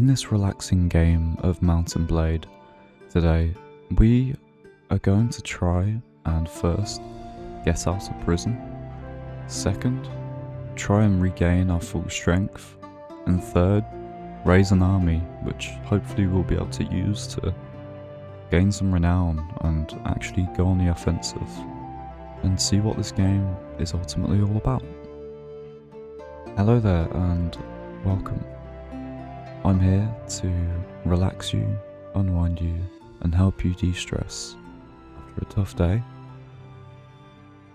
In this relaxing game of Mount and Blade, today we are going to try and first get out of prison, second, try and regain our full strength, and third, raise an army which hopefully we'll be able to use to gain some renown and actually go on the offensive and see what this game is ultimately all about. Hello there and welcome. I'm here to relax you, unwind you, and help you de-stress after a tough day.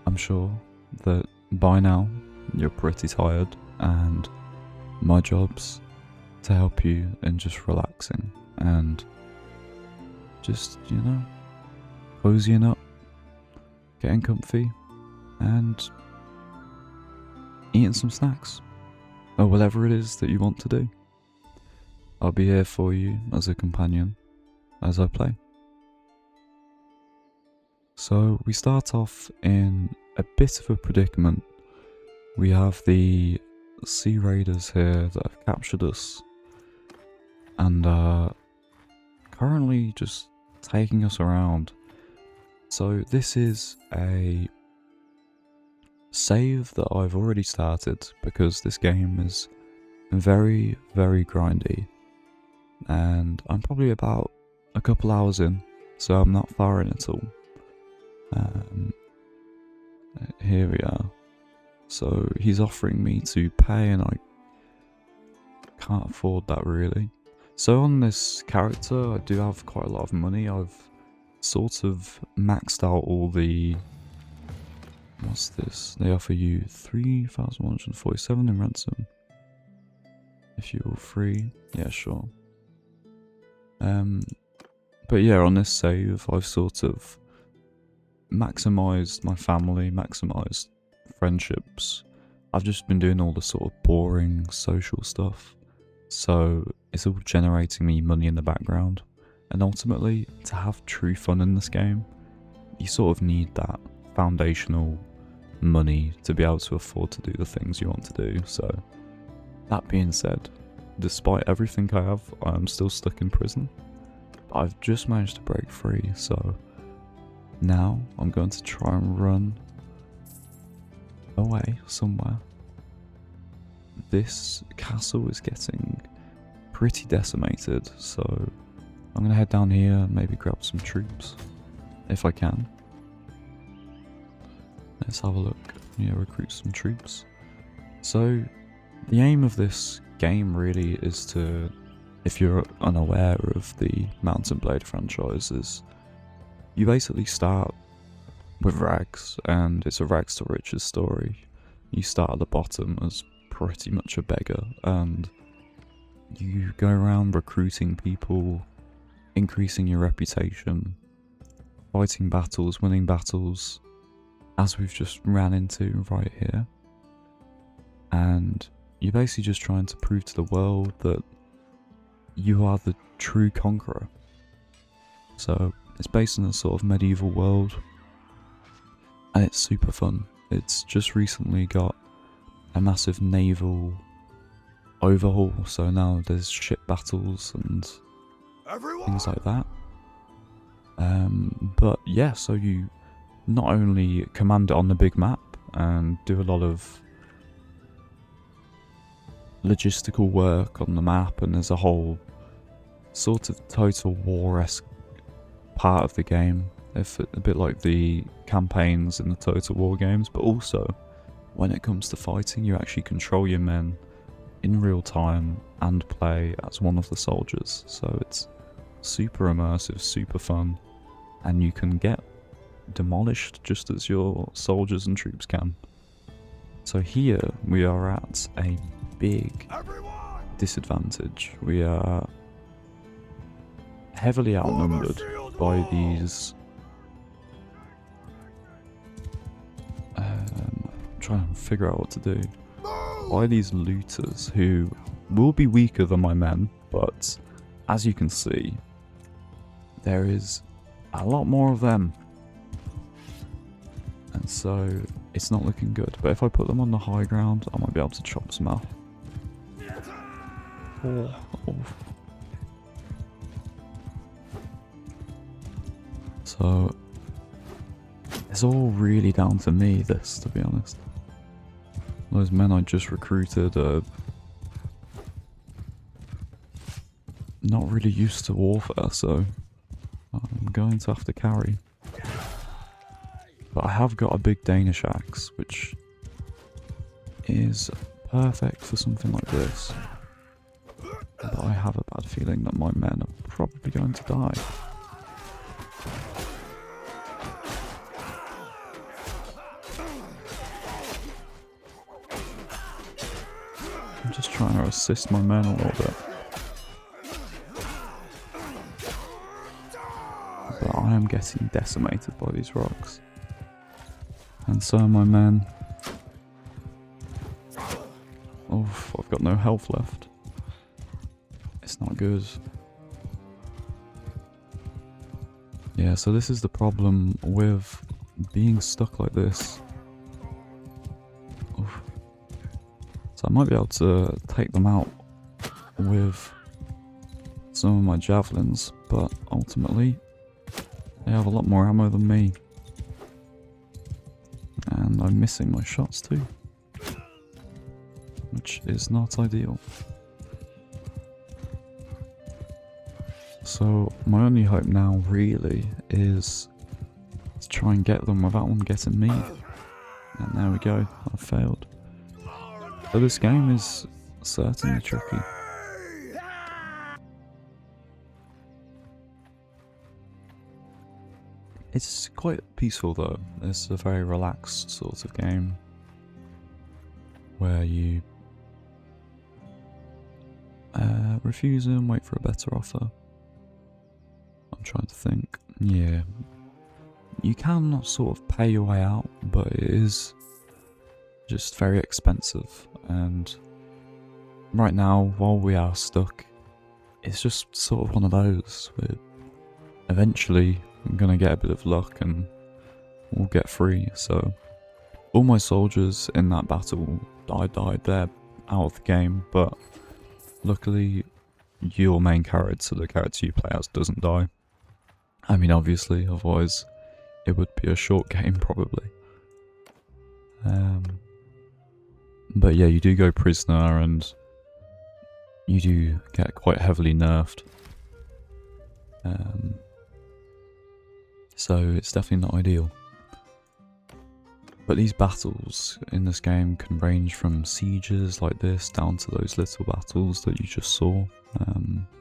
I'm sure that by now you're pretty tired, and my job's to help you in just relaxing and just, cozying up, getting comfy, and eating some snacks, or whatever it is that you want to do. I'll be here for you as a companion as I play. So we start off in a bit of a predicament. We have the sea raiders here that have captured us and are currently just taking us around. So this is a save that I've already started because this game is very, very grindy. And I'm probably about a couple hours in, so I'm not far in at all. Here we are. So he's offering me to pay, and I can't afford that really. So on this character, I do have quite a lot of money. I've sort of maxed out all the... What's this? They offer you 3,147 in ransom if you're free. Yeah, sure. But yeah, on this save, I've sort of maximised my family, maximised friendships. I've just been doing all the sort of boring social stuff, so it's all generating me money in the background. And ultimately, to have true fun in this game, you sort of need that foundational money to be able to afford to do the things you want to do. So that being said, despite everything I have, I'm still stuck in prison. I've just managed to break free, so now I'm going to try and run away somewhere. This castle is getting pretty decimated, so I'm going to head down here and maybe grab some troops, if I can. Let's have a look. Yeah, recruit some troops. So the aim of this game really is to, if you're unaware of the Mount and Blade franchises, you basically start with rags, and it's a rags to riches story. You start at the bottom as pretty much a beggar, and you go around recruiting people, increasing your reputation, fighting battles, winning battles, as we've just ran into right here. And you're basically just trying to prove to the world that you are the true conqueror. So it's based in a sort of medieval world, and it's super fun. It's just recently got a massive naval overhaul, so now there's ship battles and things like that. But yeah, so you not only command it on the big map and do a lot of logistical work on the map, and there's a whole sort of Total War-esque part of the game, a bit like the campaigns in the Total War games, but also when it comes to fighting, you actually control your men in real time and play as one of the soldiers, so it's super immersive, super fun, and you can get demolished just as your soldiers and troops can. So here we are at a big disadvantage. We are heavily outnumbered by these trying to figure out what to do, by these looters who will be weaker than my men, but as you can see, there is a lot more of them, and so it's not looking good. But if I put them on the high ground, I might be able to chop some off. Oh, So it's all really down to me, this, to be honest. Those men I just recruited are not really used to warfare, so I'm going to have to carry. But I have got a big Danish axe, which is perfect for something like this. But I have a bad feeling that my men are probably going to die. I'm just trying to assist my men a little bit. But I am getting decimated by these rocks. And so are my men. Oof, I've got no health left. It's not good. Yeah, so this is the problem with being stuck like this. Oof. So I might be able to take them out with some of my javelins, but ultimately they have a lot more ammo than me. And I'm missing my shots too, which is not ideal. So my only hope now really is to try and get them without them getting me. And there we go, I failed. So this game is certainly tricky. It's quite peaceful though. It's a very relaxed sort of game where you refuse and wait for a better offer. I'm trying to think. Yeah, you can sort of pay your way out, but it is just very expensive. And right now, while we are stuck, it's just sort of one of those where eventually I'm gonna get a bit of luck and we'll get free. So all my soldiers in that battle died. They're out of the game, but luckily your main character, the character you play as, doesn't die. I mean, obviously, otherwise it would be a short game probably. But yeah, you do go prisoner and you do get quite heavily nerfed. So it's definitely not ideal. But these battles in this game can range from sieges like this down to those little battles that you just saw,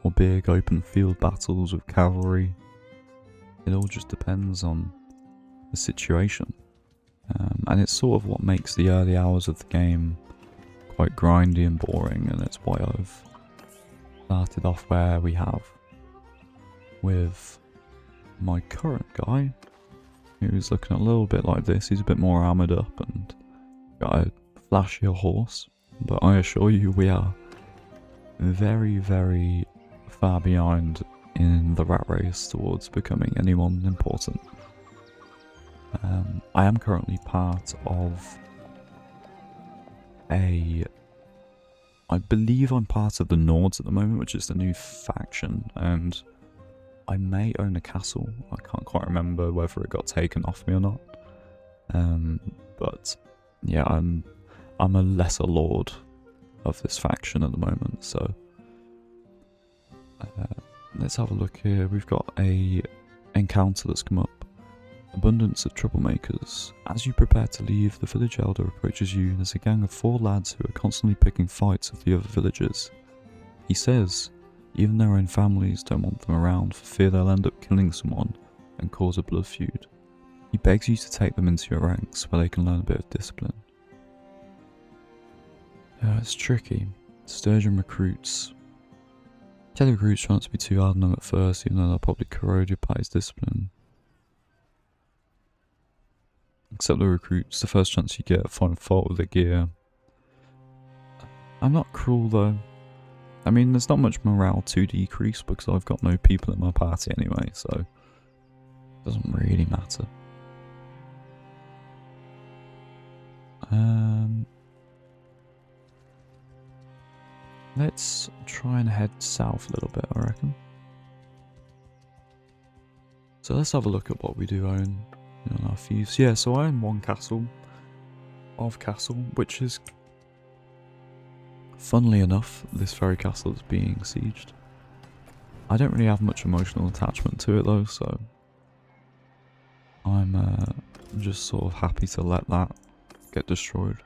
or big open field battles with cavalry. It all just depends on the situation. And it's sort of what makes the early hours of the game quite grindy and boring, and it's why I've started off where we have with my current guy, who's looking a little bit like this. He's a bit more armoured up and got a flashier horse, but I assure you we are very, very far behind in the rat race towards becoming anyone important. I am currently part of I believe I'm part of the Nords at the moment, which is the new faction, and I may own a castle. I can't quite remember whether it got taken off me or not. But yeah, I'm a lesser lord of this faction at the moment, so let's have a look here. We've got a encounter that's come up. Abundance of troublemakers. As you prepare to leave, the village elder approaches you. There's a gang of 4 lads who are constantly picking fights with the other villagers. He says even their own families don't want them around for fear they'll end up killing someone and cause a blood feud. He begs you to take them into your ranks where they can learn a bit of discipline. It's tricky. Sturgeon recruits. Tell the recruits try not to be too hard on them at first, even though they'll probably corrode your party's discipline. Accept the recruits. The first chance you get, find fault with their gear. I'm not cruel though. I mean, there's not much morale to decrease because I've got no people in my party anyway, so it doesn't really matter. Let's try and head south a little bit, I reckon. So let's have a look at what we do own on our fiefs. Yeah, so I own one castle, which is, funnily enough, this very castle is being sieged. I don't really have much emotional attachment to it though, so I'm just sort of happy to let that get destroyed.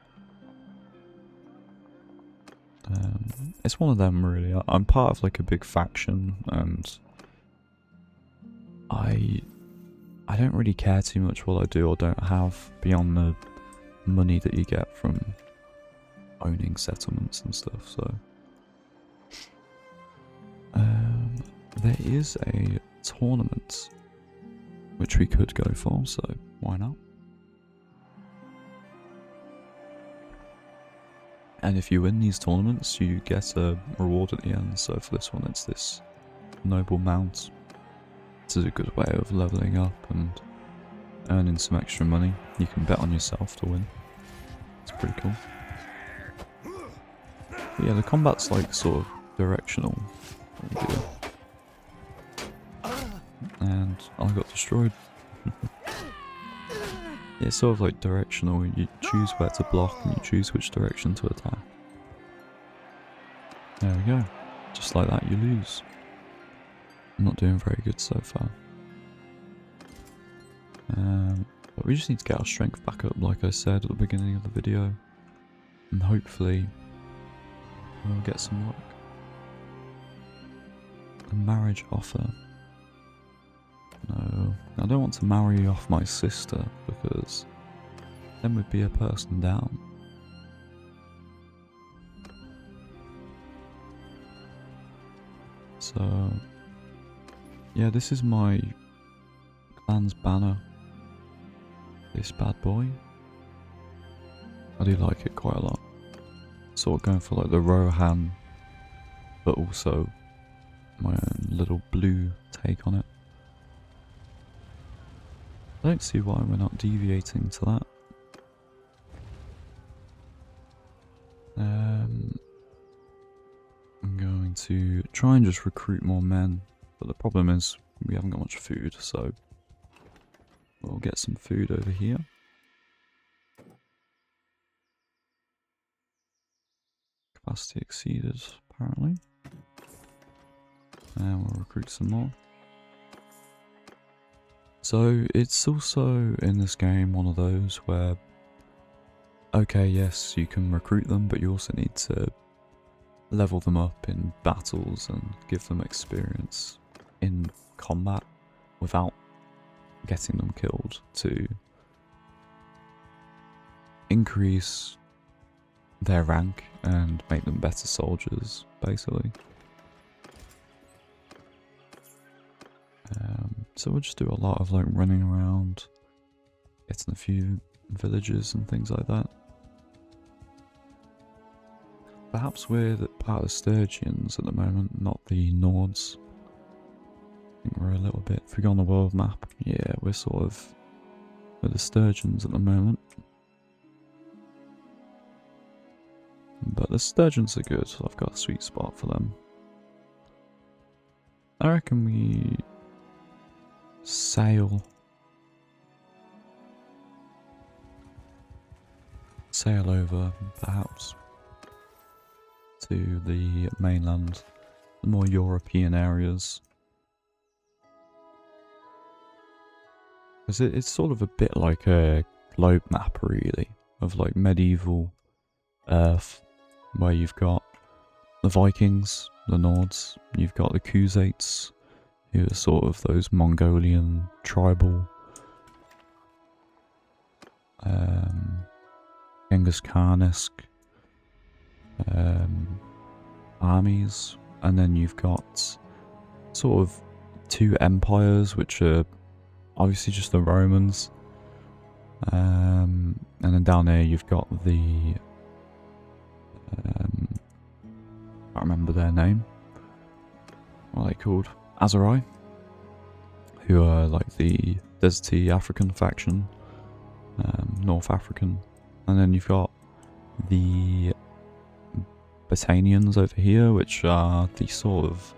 It's one of them really. I'm part of like a big faction, and I don't really care too much what I do or don't have beyond the money that you get from owning settlements and stuff. So there is a tournament which we could go for, so why not? And if you win these tournaments, you get a reward at the end. So for this one, it's this noble mount. This is a good way of leveling up and earning some extra money. You can bet on yourself to win. It's pretty cool. But yeah, the combat's like sort of directional. And I got destroyed. It's sort of like directional. You choose where to block and you choose which direction to attack. There we go. Just like that, you lose. I'm not doing very good so far. But we just need to get our strength back up, like I said at the beginning of the video. And hopefully we'll get some luck. A marriage offer. No, I don't want to marry off my sister because then we'd be a person down. So, yeah, this is my clan's banner. This bad boy. I do like it quite a lot. Sort of going for like the Rohan, but also my own little blue take on it. I don't see why we're not deviating to that. I'm going to try and just recruit more men, but the problem is we haven't got much food, so we'll get some food over here. Capacity exceeded, apparently. And we'll recruit some more. So it's also in this game one of those where, okay, yes, you can recruit them, but you also need to level them up in battles and give them experience in combat without getting them killed to increase their rank and make them better soldiers, basically. So we'll just do a lot of like running around, getting a few villages and things like that. Perhaps we're part of the Sturgians at the moment, not the Nords. I think we're a little bit, if we go on the world map, yeah, we're sort of with the Sturgians at the moment. But the Sturgians are good, so I've got a sweet spot for them. I reckon we sail over, perhaps, to the mainland, the more European areas. Because it's sort of a bit like a globe map, really, of like medieval Earth, where you've got the Vikings, the Nords, you've got the Khuzaits, who are sort of those Mongolian tribal Genghis Khan-esque armies, and then you've got sort of two empires which are obviously just the Romans, and then down there you've got the I can't remember their name. What are they called? Azerai, who are like the deserty African faction, North African, and then you've got the Botanians over here, which are the sort of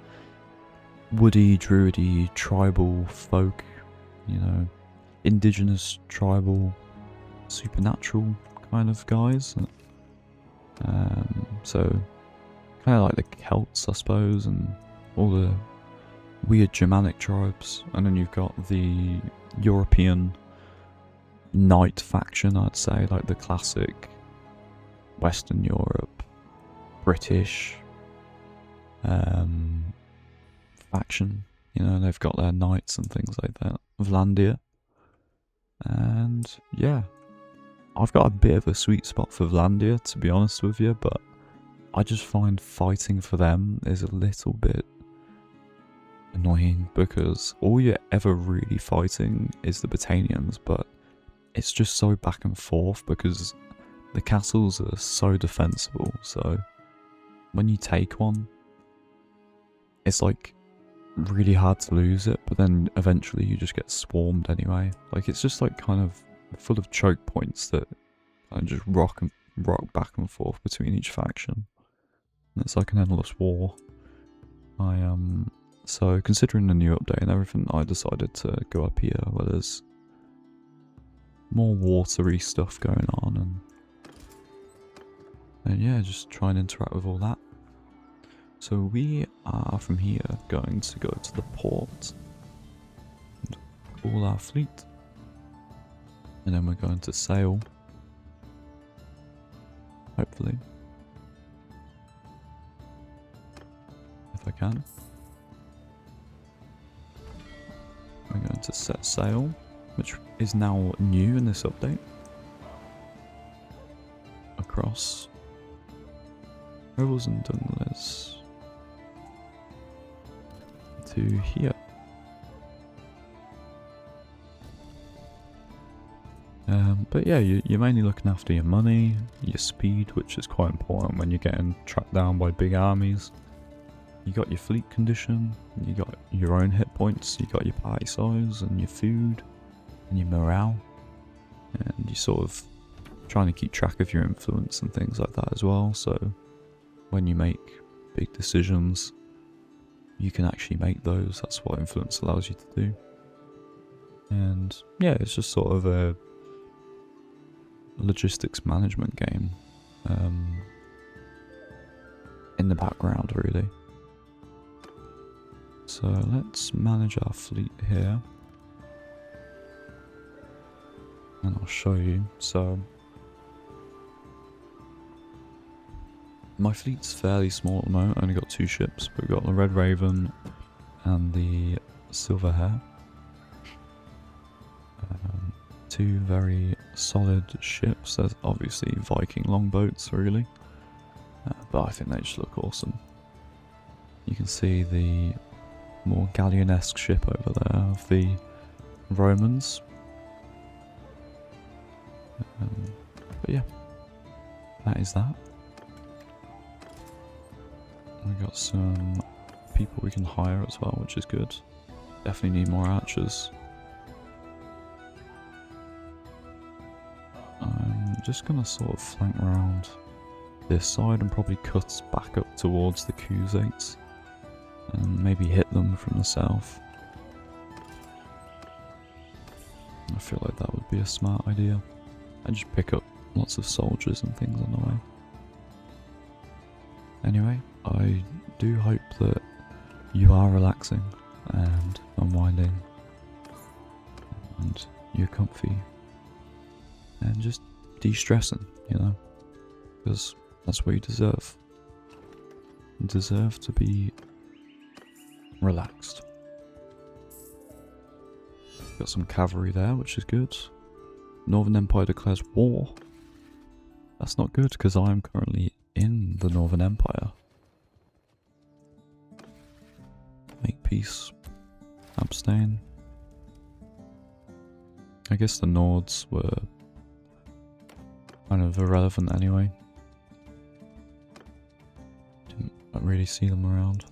woody, druidy, tribal folk you know, indigenous, tribal, supernatural kind of guys. So kind of like the Celts, I suppose, and all the weird Germanic tribes. And then you've got the European knight faction, I'd say, like the classic Western Europe, British faction. You know, they've got their knights and things like that. Vlandia. And yeah, I've got a bit of a sweet spot for Vlandia, to be honest with you, but I just find fighting for them is a little bit annoying because all you're ever really fighting is the Britannians, but it's just so back and forth because the castles are so defensible, so when you take one, it's like really hard to lose it, but then eventually you just get swarmed anyway. Like, it's just like kind of full of choke points that just rock back and forth between each faction. And it's like an endless war. So considering the new update and everything, I decided to go up here where there's more watery stuff going on, and yeah, just try and interact with all that. So we are from here going to go to the port and all our fleet, and then we're going to sail, hopefully, if I can. We're going to set sail, which is now new in this update, across Rivers and Dunless to here. But yeah, you're mainly looking after your money, your speed, which is quite important when you're getting tracked down by big armies. You got your fleet condition, you got your own hit points, you got your party size and your food and your morale, and you're sort of trying to keep track of your influence and things like that as well, so when you make big decisions you can actually make those. That's what influence allows you to do. And yeah, it's just sort of a logistics management game in the background, really. So let's manage our fleet here, and I'll show you. So my fleet's fairly small at the moment. I only got 2 ships. We've got the Red Raven and the Silver Hare. 2 very solid ships. There's obviously Viking longboats, really, but I think they just look awesome. You can see the more galleon-esque ship over there of the Romans. But yeah, that is that. We've got some people we can hire as well, which is good. Definitely need more archers. I'm just going to sort of flank around this side and probably cut back up towards the Khuzaits and maybe hit them from the south. I feel like that would be a smart idea. And just pick up lots of soldiers and things on the way. Anyway, I do hope that you are relaxing and unwinding and you're comfy and just de-stressing, you know, because that's what you deserve. You deserve to be relaxed. Got some cavalry there, which is good. Northern Empire declares war. That's not good because I am currently in the Northern Empire. Make peace. Abstain. I guess the Nords were kind of irrelevant anyway. Didn't really see them around.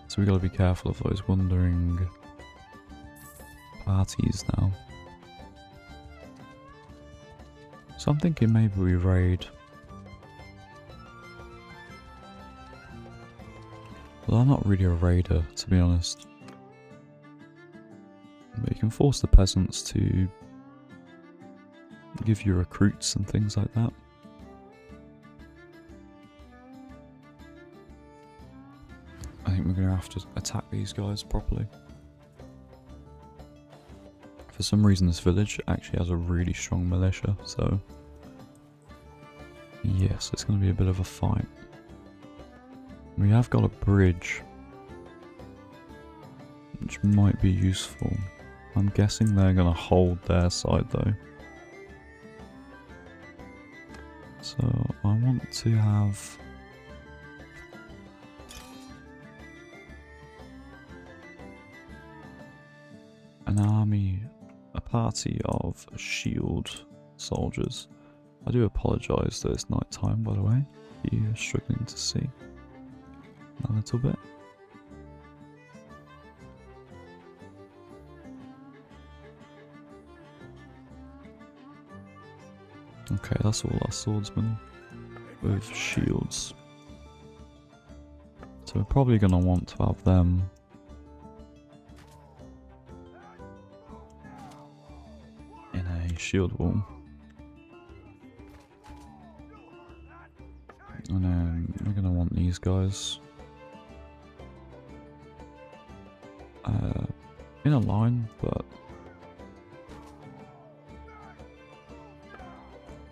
So we gotta be careful of those wandering parties now. So I'm thinking maybe we raid. Well, I'm not really a raider, to be honest. But you can force the peasants to give you recruits and things like that. I think we're going to have to attack these guys properly. For some reason this village actually has a really strong militia, so yes, it's going to be a bit of a fight. We have got a bridge, which might be useful. I'm guessing they're going to hold their side though. So I want to have an army, a party of shield soldiers. I do apologise that it's night time, by the way, if you're struggling to see a little bit. Okay, that's all our swordsmen with shields. So we're probably going to want to have them in a shield wall. And then we're going to want these guys in a line, but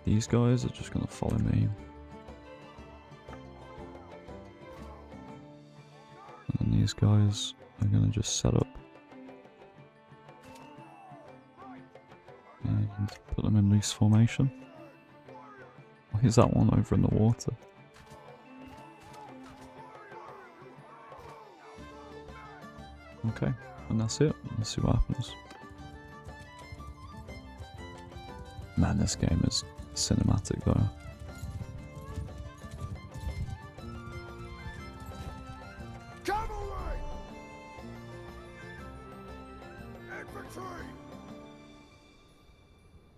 these guys are just going to follow me. And these guys are going to just set up and put them in loose formation. Why is that one over in the water? Okay, and that's it. Let's see what happens. Man, this game is cinematic though. Cavalry! Infantry!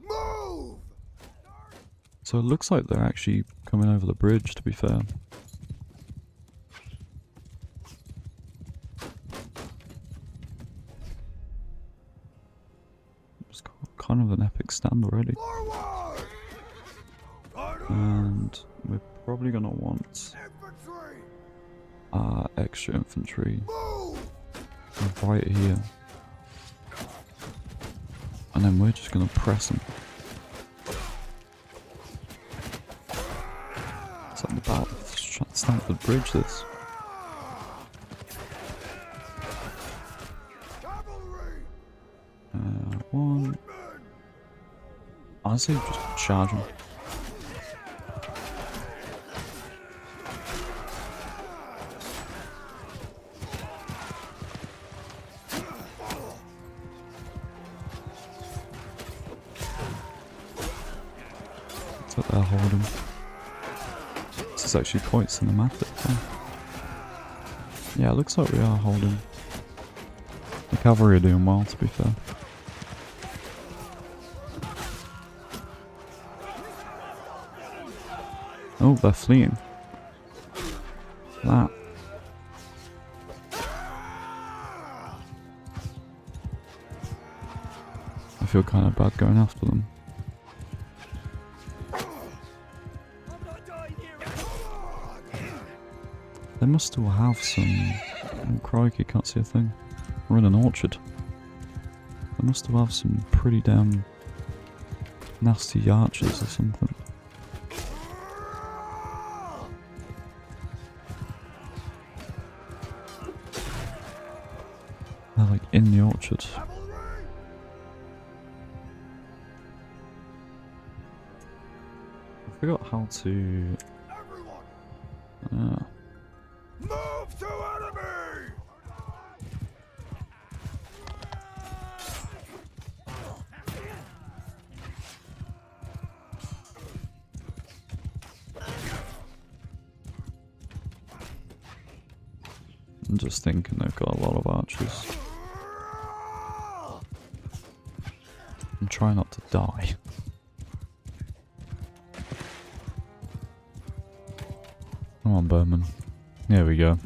Move! So it looks like they're actually coming over the bridge, to be fair. It's got kind of an epic stand already. Forward! And we're probably going to want Infantry! extra infantry Move! right here. And then we're just going to press them. It's like the battle. Let's try to stamp the bridge, this. Cavalry! One. Honestly, just charge them. It's like they're holding. This is actually quite cinematic. Huh? Yeah, it looks like we are holding. The cavalry are doing well, to be fair. Oh, they're fleeing. That. I feel kind of bad going after them. They must still have some... Oh, crikey, can't see a thing. We're in an orchard. They must still have some pretty damn nasty archers or something. They're like in the orchard. I forgot how to... Move to enemy! I'm just thinking they've got a lot of archers. I'm trying not to die. Come on, Berman. There we go.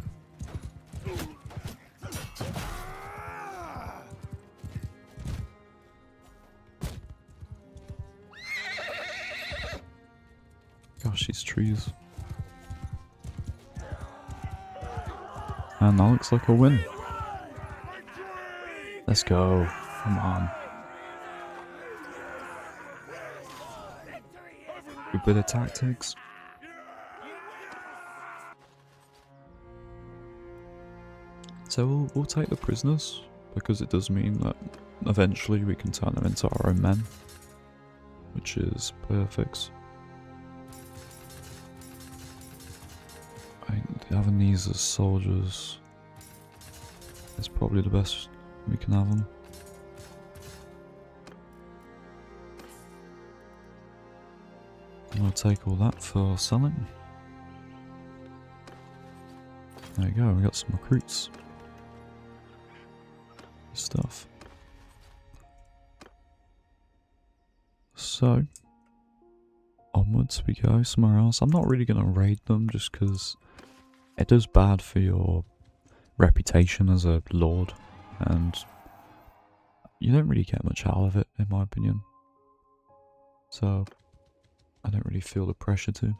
smash these trees. And that looks like a win. Let's go. Come on. Good bit of tactics. So we'll take the prisoners, because it does mean that eventually we can turn them into our own men, which is perfect. Having these as soldiers is probably the best we can have them. I'm going to take all that for selling. There you go, we got some recruits. Good stuff. So, onwards we go, somewhere else. I'm not really going to raid them just because it does bad for your reputation as a lord, and you don't really get much out of it, in my opinion. So, I don't really feel the pressure to.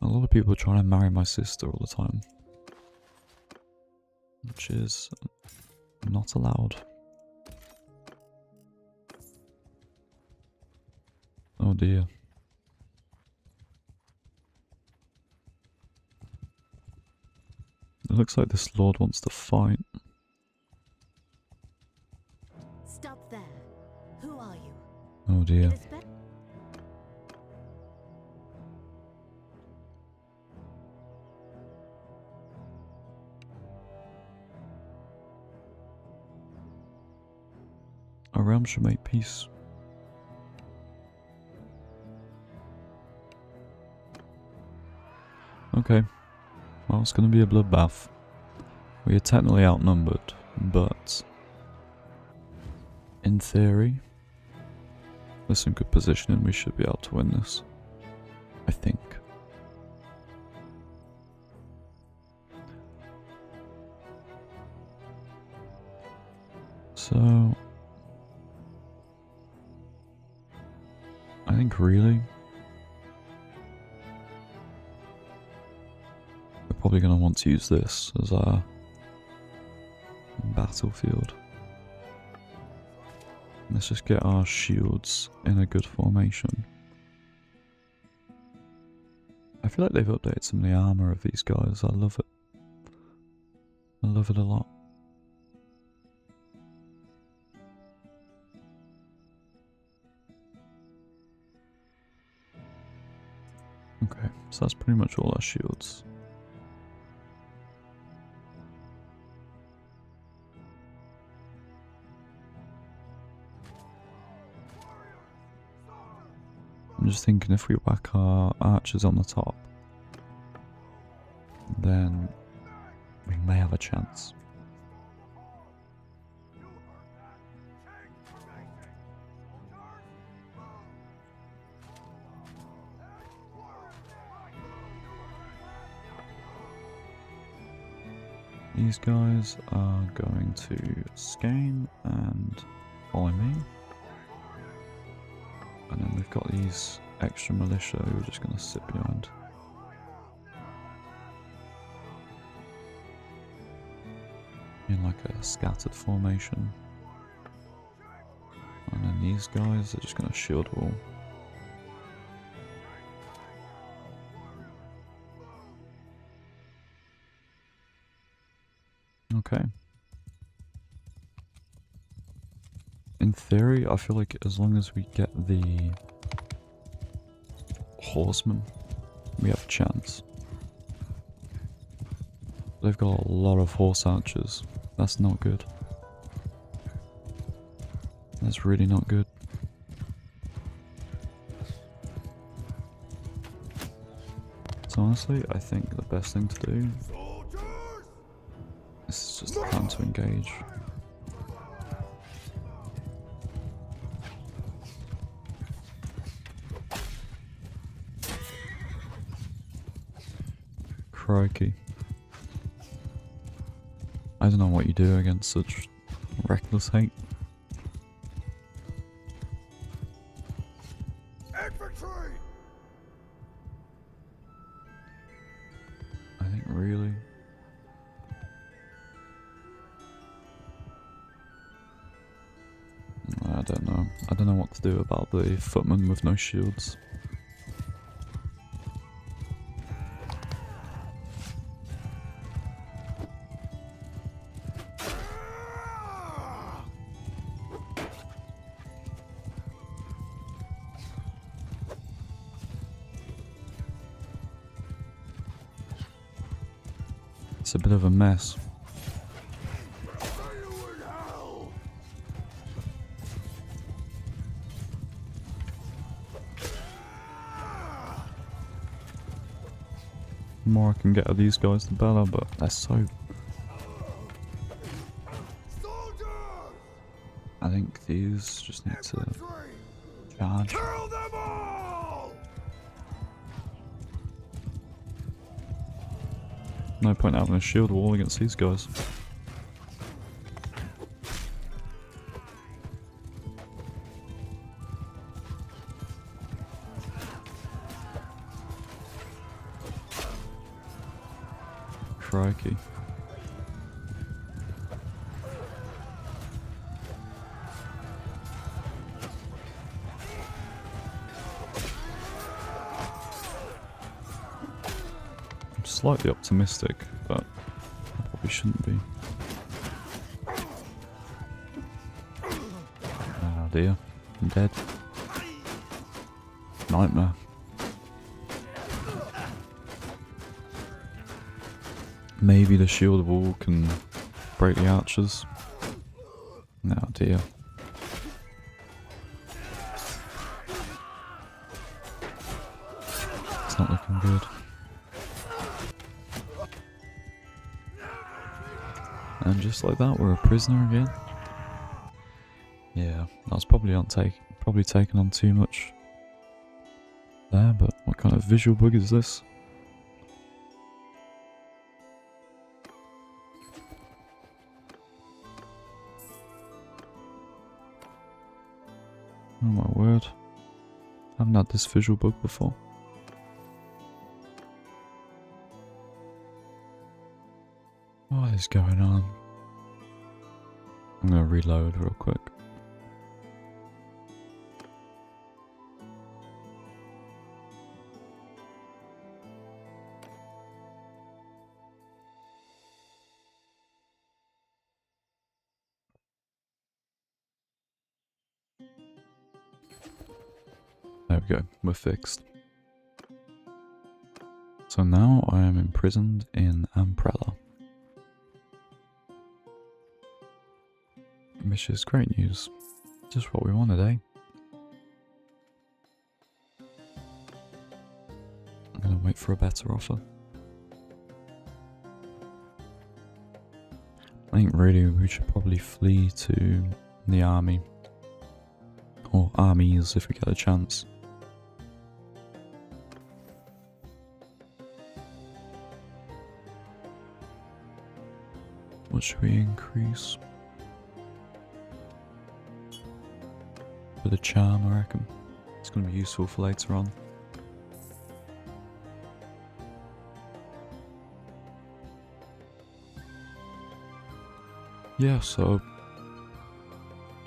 A lot of people are trying to marry my sister all the time, which is not allowed. Oh dear. It looks like this lord wants to fight. Stop there. Who are you? Oh dear. Our realm should make peace. Okay. Well, it's going to be a bloodbath. We are technically outnumbered, but in theory, with some good positioning, we should be able to win this. I think. So, I think really, we're probably going to want to use this as our battlefield. Let's just get our shields in a good formation. I feel like they've updated some of the armor of these guys. I love it. I love it a lot. Okay, so that's pretty much all our shields. I'm just thinking if we whack our archers on the top, then we may have a chance. These guys are going to scan and follow me. And then we've got these extra militia who are just going to sit behind. In like a scattered formation. And then these guys are just going to shield wall. Okay. In theory, I feel like as long as we get the horsemen, we have a chance. They've got a lot of horse archers. That's not good. That's really not good. So honestly, I think the best thing to do is just plan to engage. Crikey. I don't know what you do against such reckless hate. Infantry! don't know. I don't know what to do about the footman with no shields. It's a bit of a mess. The more I can get of these guys, the better, but they're so... I think these just need to charge. Kill them all! No point having a shield wall against these guys. Crikey. I'm slightly optimistic, but I probably shouldn't be. Oh dear, I'm dead. Nightmare. Maybe the shield wall can break the archers. Oh dear. It's not looking good. And just like that, we're a prisoner again. Yeah, I was probably taking on too much there, but what kind of visual bug is this? Oh my word. I haven't had this visual bug before. What is going on? I'm gonna reload real quick. There we go, we're fixed. So now I am imprisoned in Umbrella. Which is great news. Just what we wanted, eh? I'm gonna wait for a better offer. I think really we should probably flee to the army. Or armies if we get a chance. What should we increase? Bit of charm, I reckon. It's going to be useful for later on. Yeah, so...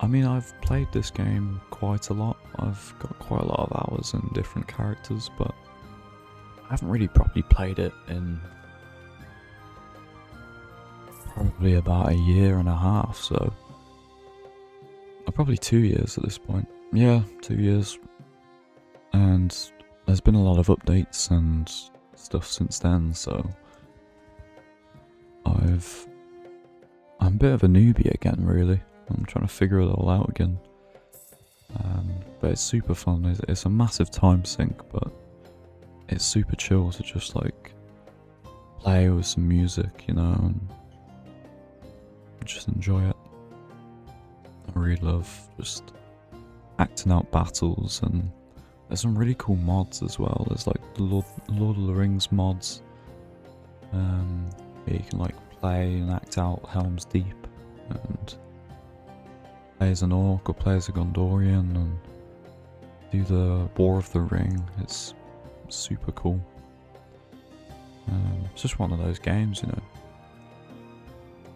I mean, I've played this game quite a lot. I've got quite a lot of hours in different characters, but I haven't really properly played it in probably about a year and a half, so... Probably 2 years at this point. Yeah, 2 years. And there's been a lot of updates and stuff since then, so... I'm a bit of a newbie again, really. I'm trying to figure it all out again. But it's super fun. It's a massive time sink, but it's super chill to just like play with some music, you know, and just enjoy it. I really love just acting out battles, and there's some really cool mods as well. There's like the Lord of the Rings mods, where you can like play and act out Helm's Deep, and play as an orc or play as a Gondorian and do the War of the Ring. It's super cool. It's just one of those games, you know.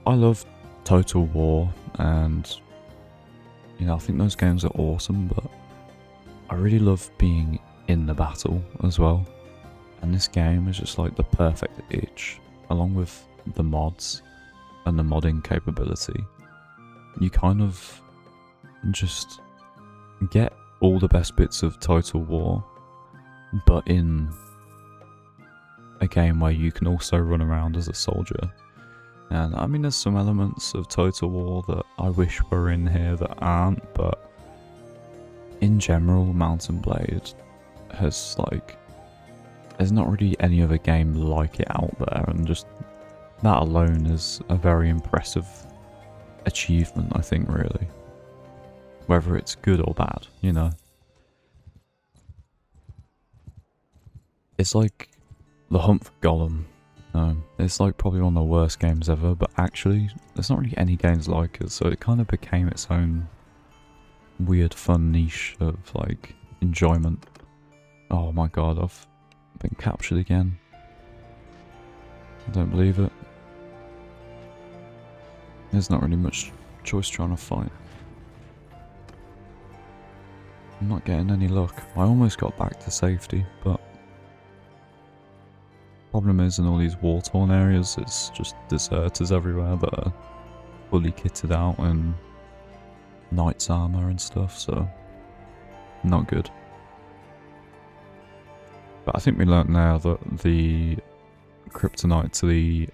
I love Total War and You know, I think those games are awesome, but I really love being in the battle as well. And this game is just like the perfect itch, along with the mods and the modding capability. You kind of just get all the best bits of Total War, but in a game where you can also run around as a soldier. And I mean, there's some elements of Total War that I wish were in here that aren't, but in general, Mount and Blade has like, there's not really any other game like it out there, and just that alone is a very impressive achievement, I think, really. Whether it's good or bad, you know. It's like the Hunt for Gollum. It's like probably one of the worst games ever, but actually, there's not really any games like it, so it kind of became its own weird, fun niche of like enjoyment. Oh my god, I've been captured again. I don't believe it. There's not really much choice trying to fight. I'm not getting any luck. I almost got back to safety, but problem is in all these war-torn areas, it's just deserters everywhere that are fully kitted out in knight's armor and stuff, so not good. But I think we learnt now that the kryptonite to the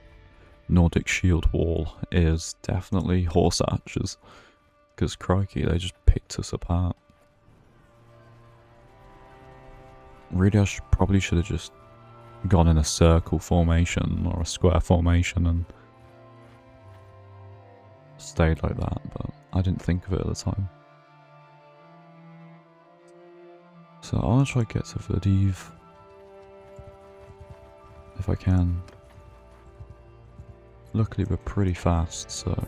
Nordic shield wall is definitely horse archers, because crikey, they just picked us apart. Really, I probably should have just gone in a circle formation or a square formation and stayed like that, but I didn't think of it at the time. So I want to try to get to Vladiv if I can. Luckily we're pretty fast, so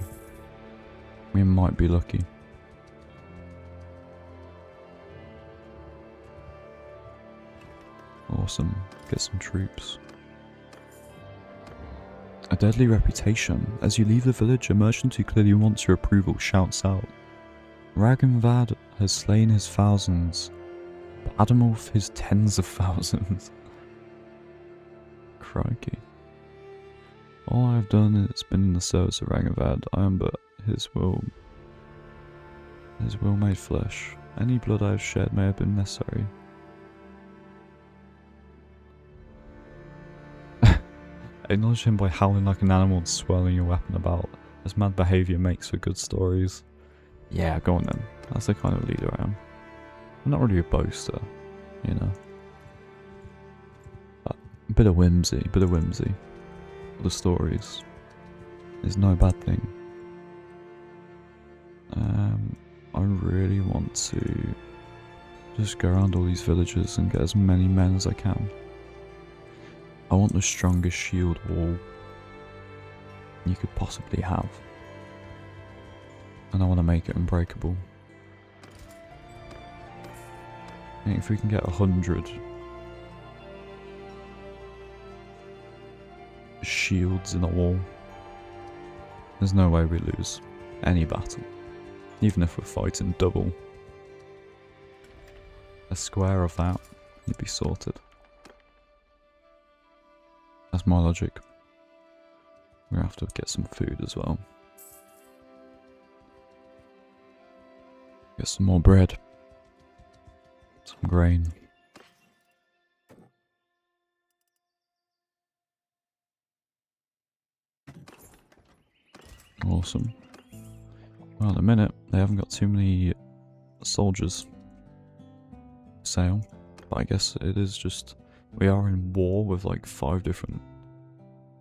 we might be lucky. Awesome. Get some troops. A deadly reputation. As you leave the village, a merchant who clearly wants your approval shouts out. Ragnvad has slain his thousands, but MadMorph his tens of thousands. Crikey. All I have done is been in the service of Ragnvad. I am but his will made flesh. Any blood I have shed may have been necessary. Acknowledge him by howling like an animal and swirling your weapon about, as mad behaviour makes for good stories. Yeah, go on then. That's the kind of leader I am. I'm not really a boaster, you know. But a bit of whimsy for the stories is no bad thing. I really want to just go around all these villages and get as many men as I can. I want the strongest shield wall you could possibly have. And I want to make it unbreakable. I think if we can get 100 shields in a wall, there's no way we lose any battle. Even if we're fighting double. A square of that, you'd be sorted. That's my logic. We're gonna have to get some food as well. Get some more bread. Some grain. Awesome. Well, at the minute, they haven't got too many soldiers for sale. But I guess it is just... we are in war with like 5 different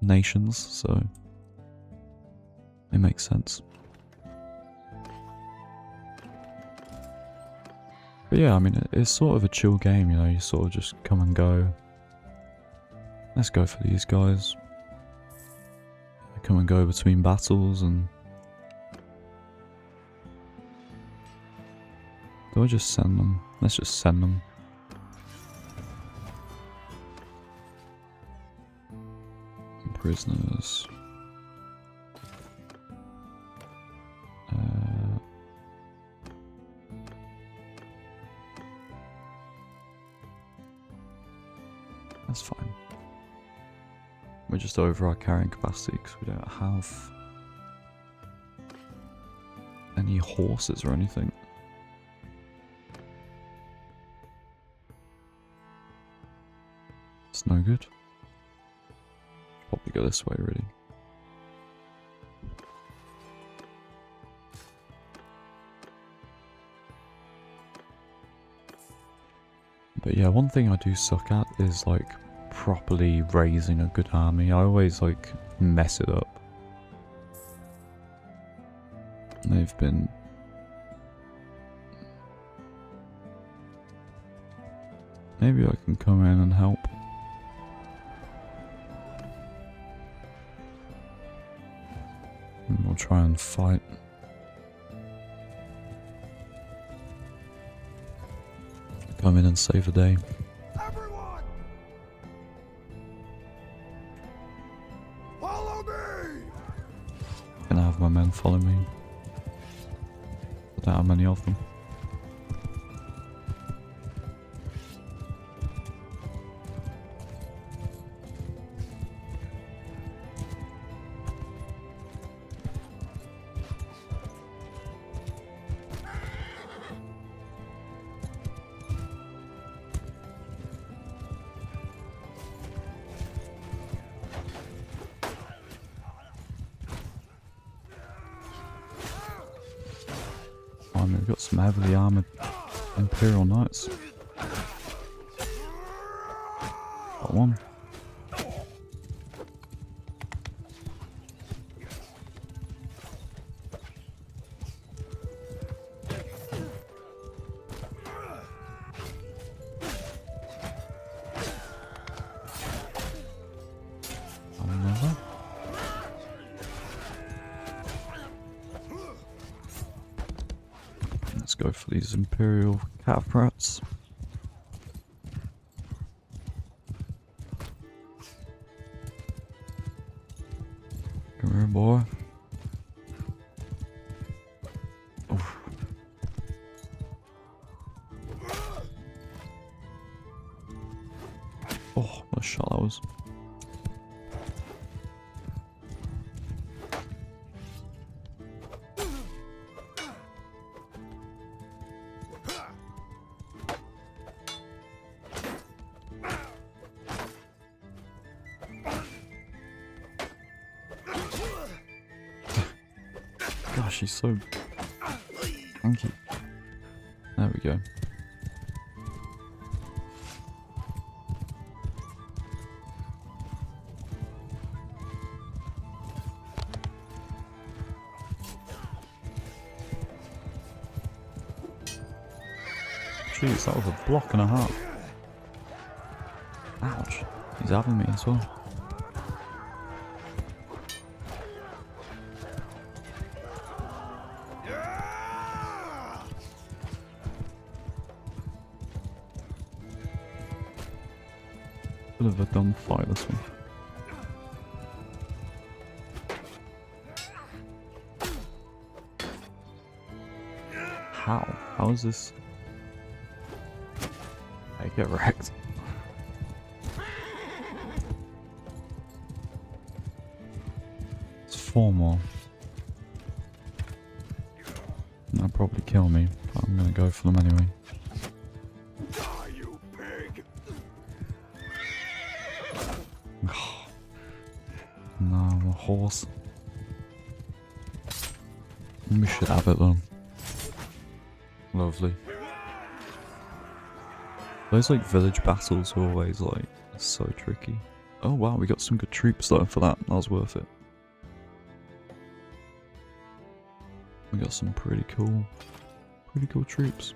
nations, so it makes sense. But yeah, I mean, it's sort of a chill game, you know, you sort of just come and go. Let's go for these guys. They come and go between battles, and... do I just send them? Let's just send them. Prisoners. just over our carrying capacity because we don't have any horses or anything. It's no good. Probably go this way, really. But yeah, one thing I do suck at is like properly raising a good army. I always like mess it up. They've been... Maybe I can come in and help. And we'll try and fight. Come in and save the day. Everyone! Follow me! Gonna have my men follow me. I don't have many of them. We've got some heavily armoured Imperial Knights. Got one. Another. Let's go for these Imperial calf rats. Come here, boy. Oof. Oh, what a shot that was. Gosh, she's so funky. There we go. Jeez, that was a block and a half. Ouch. He's having me as well. Bit of a dumb fight, this one. How? How is this? I get wrecked. It's 4 more. They'll probably kill me, but I'm gonna go for them anyway. No, I'm a horse. We should have it though. Lovely. Those like village battles are always like so tricky. Oh wow, we got some good troops though for that. That was worth it. We got some pretty cool troops.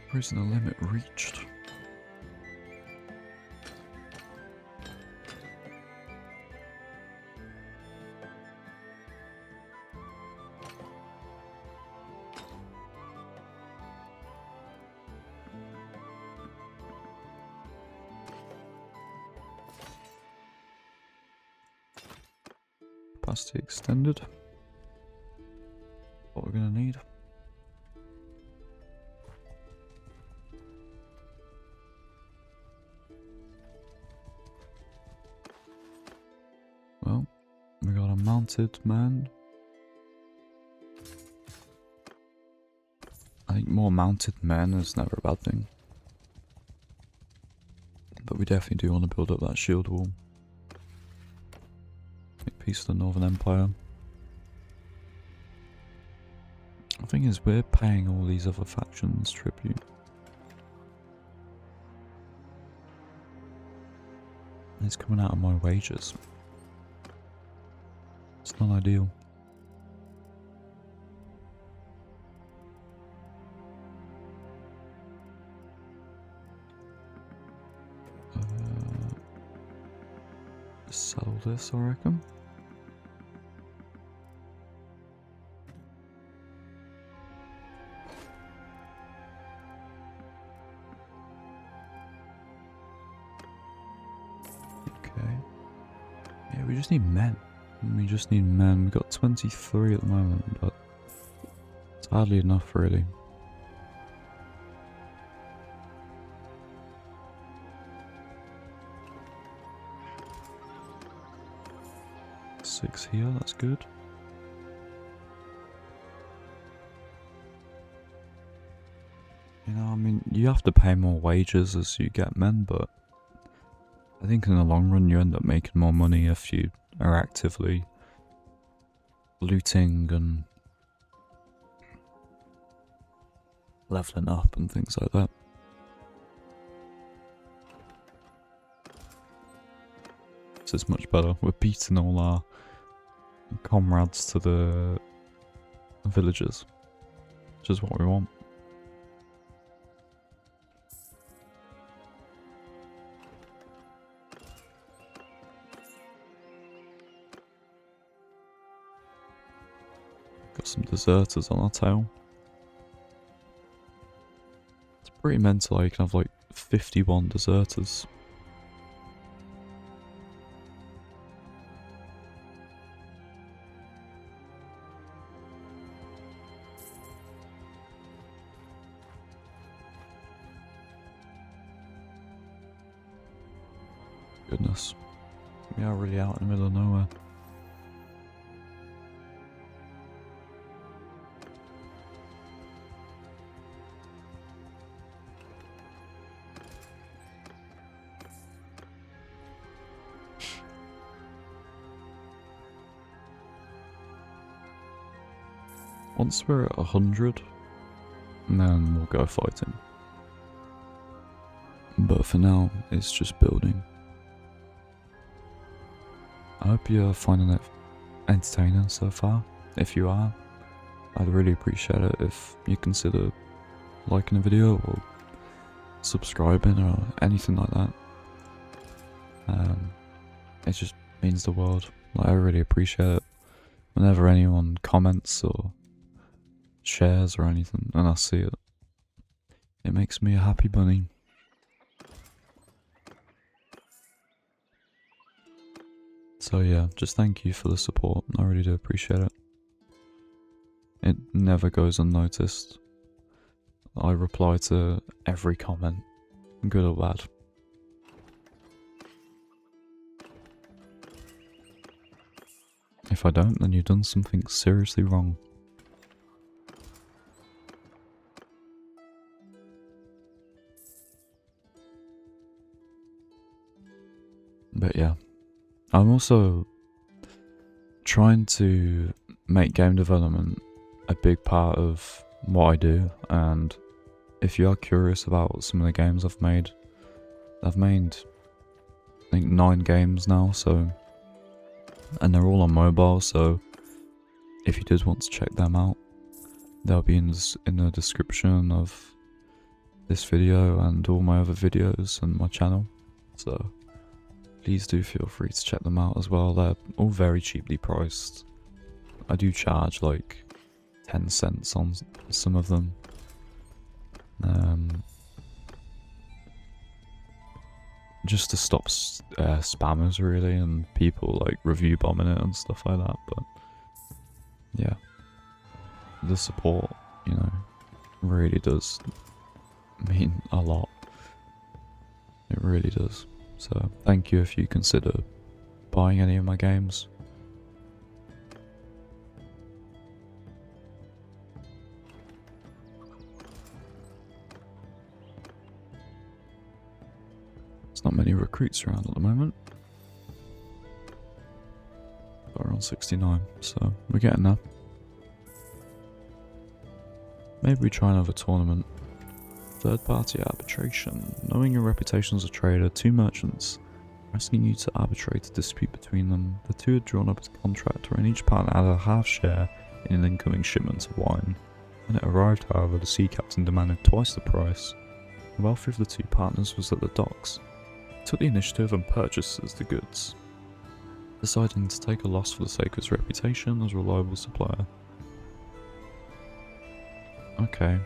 Prisoner limit reached. Capacity extended. What we're gonna need. a mounted man. I think more mounted men is never a bad thing. But we definitely do want to build up that shield wall. Make peace of the Northern Empire. The thing is, we're paying all these other factions tribute. It's coming out of my wages. It's not ideal. Sell this, I reckon. Okay. Yeah, we just need men. We just need men. We've got 23 at the moment, but it's hardly enough, really. Six here, that's good. You know, I mean, you have to pay more wages as you get men, but I think in the long run you end up making more money if you are actively looting and leveling up and things like that. This is much better. We're beating all our comrades to the villages, which is what we want. Got some deserters on our tail. It's pretty mental how you can have like 51 deserters. Goodness. We are really out in the middle of nowhere. Once we're at 100, then we'll go fighting. But for now, it's just building. I hope you're finding it entertaining so far. If you are, I'd really appreciate it if you consider liking the video or subscribing or anything like that. It just means the world. Like, I really appreciate it whenever anyone comments or shares or anything, and I see it. It makes me a happy bunny. So yeah, just thank you for the support. I really do appreciate it. It never goes unnoticed. I reply to every comment, good or bad. If I don't, then you've done something seriously wrong. But yeah. I'm also trying to make game development a big part of what I do, and if you are curious about some of the games I've made I think 9 games now, so, and they're all on mobile, so if you did want to check them out, they'll be in the description of this video and all my other videos and my channel, so please do feel free to check them out as well. They're all very cheaply priced. I do charge like 10 cents on some of them. Just to stop spammers really and people like review bombing it and stuff like that. But yeah, the support, you know, really does mean a lot. It really does. So thank you if you consider buying any of my games. recruits around at the moment. We're on 69, so we're getting there. Maybe we try another tournament. Third-party arbitration. Knowing your reputation as a trader, two merchants are asking you to arbitrate a dispute between them. The two had drawn up a contract wherein each partner had a half share in an incoming shipment of wine. When it arrived, however, the sea captain demanded twice the price. The wealthier of the two partners was at the docks. He took the initiative and purchased the goods, deciding to take a loss for the sake of his reputation as a reliable supplier. Okay.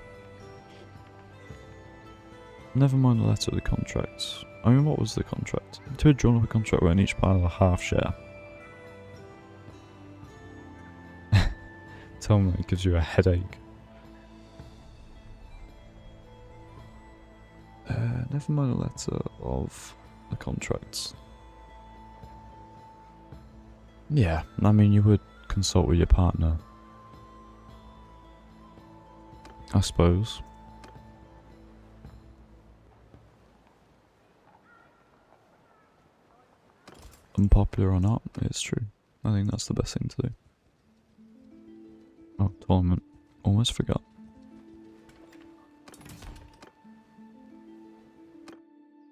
Never mind the letter of the contract. I mean, what was the contract? The two had drawn up a contract wherein each part had a half share. Tell me it gives you a headache. Never mind the letter of the contracts. Yeah, I mean, you would consult with your partner, I suppose. Unpopular or not, it's true. I think that's the best thing to do. Oh, tournament. Almost forgot.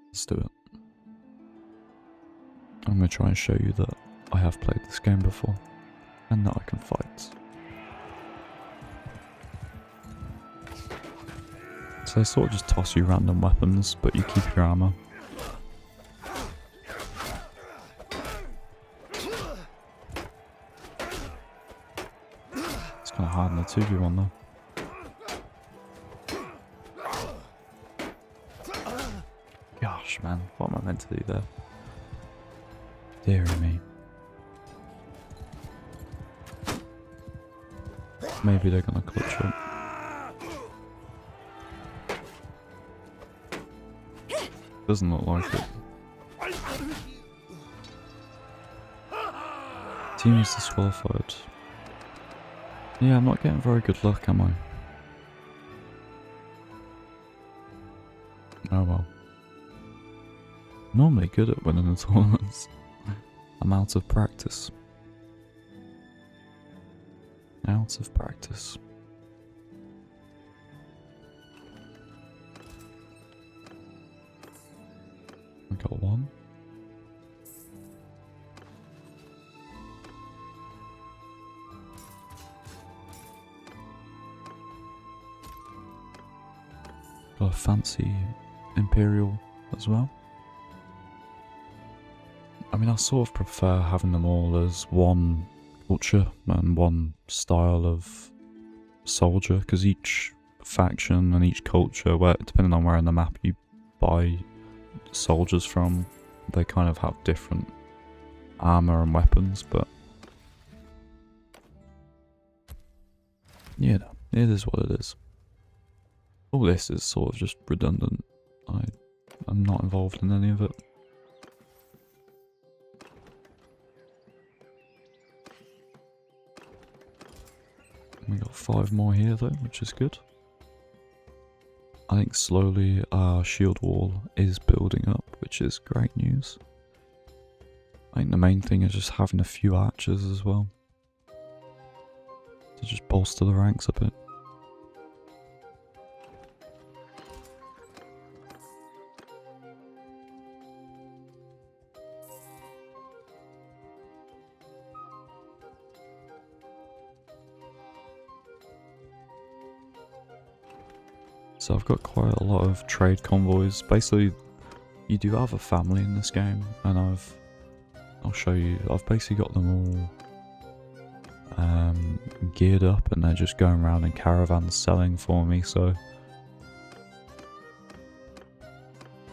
Let's do it. I'm going to try and show you that I have played this game before, and that I can fight. So they sort of just toss you random weapons, but you keep your armor. It's kind of hard in the 2v1 though. Gosh man, what am I meant to do there? Deary me. Maybe they're gonna clutch up. Doesn't look like it. Team is disqualified. Yeah, I'm not getting very good luck, am I? Oh well. Normally good at winning the tournaments. I'm out of practice. Out of practice. I got one. Got a fancy Imperial as well. I mean, I sort of prefer having them all as one culture and one style of soldier, because each faction and each culture, where depending on where on the map you buy soldiers from, they kind of have different armor and weapons, but yeah, it is what it is. All this is sort of just redundant. I'm not involved in any of it. We got 5 more here though, which is good. I think slowly our shield wall is building up, which is great news. I think the main thing is just having a few archers as well, to just bolster the ranks a bit. So I've got quite a lot of trade convoys. Basically, you do have a family in this game, and I'll show you. I've basically got them all geared up, and they're just going around in caravans selling for me. So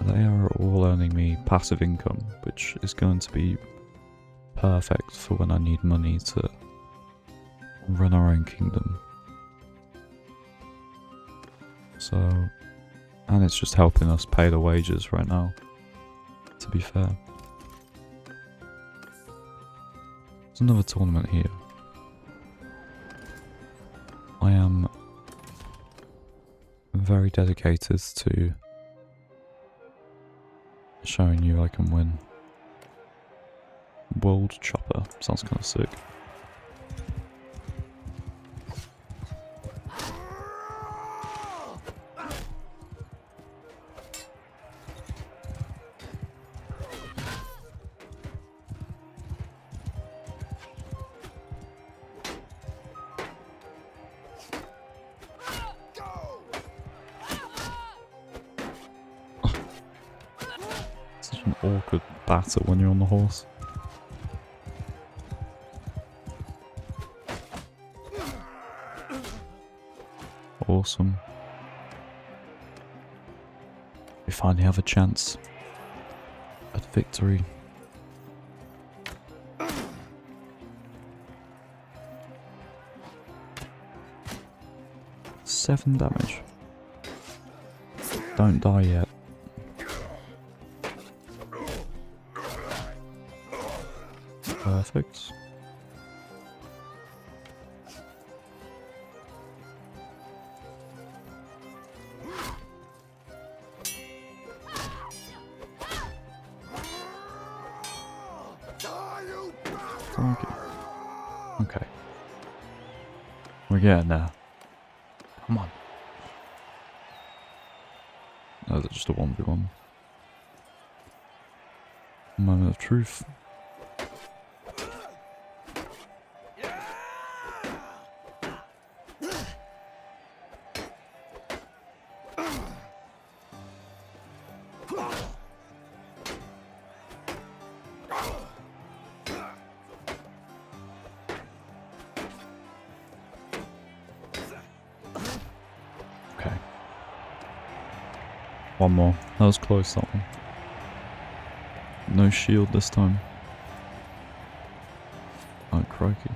they are all earning me passive income, which is going to be perfect for when I need money to run our own kingdom. So, and it's just helping us pay the wages right now, to be fair. There's another tournament here. I am very dedicated to showing you I can win. World Chopper. Sounds kind of sick. Such an awkward batter when you're on the horse. Awesome. We finally have a chance at victory. Seven damage. Don't die yet. Perfect. Okay. We're getting there. Come on. No, is it just a 1v1? Moment of truth. Okay. One more. That was close, that one. No shield this time. Oh, crikey.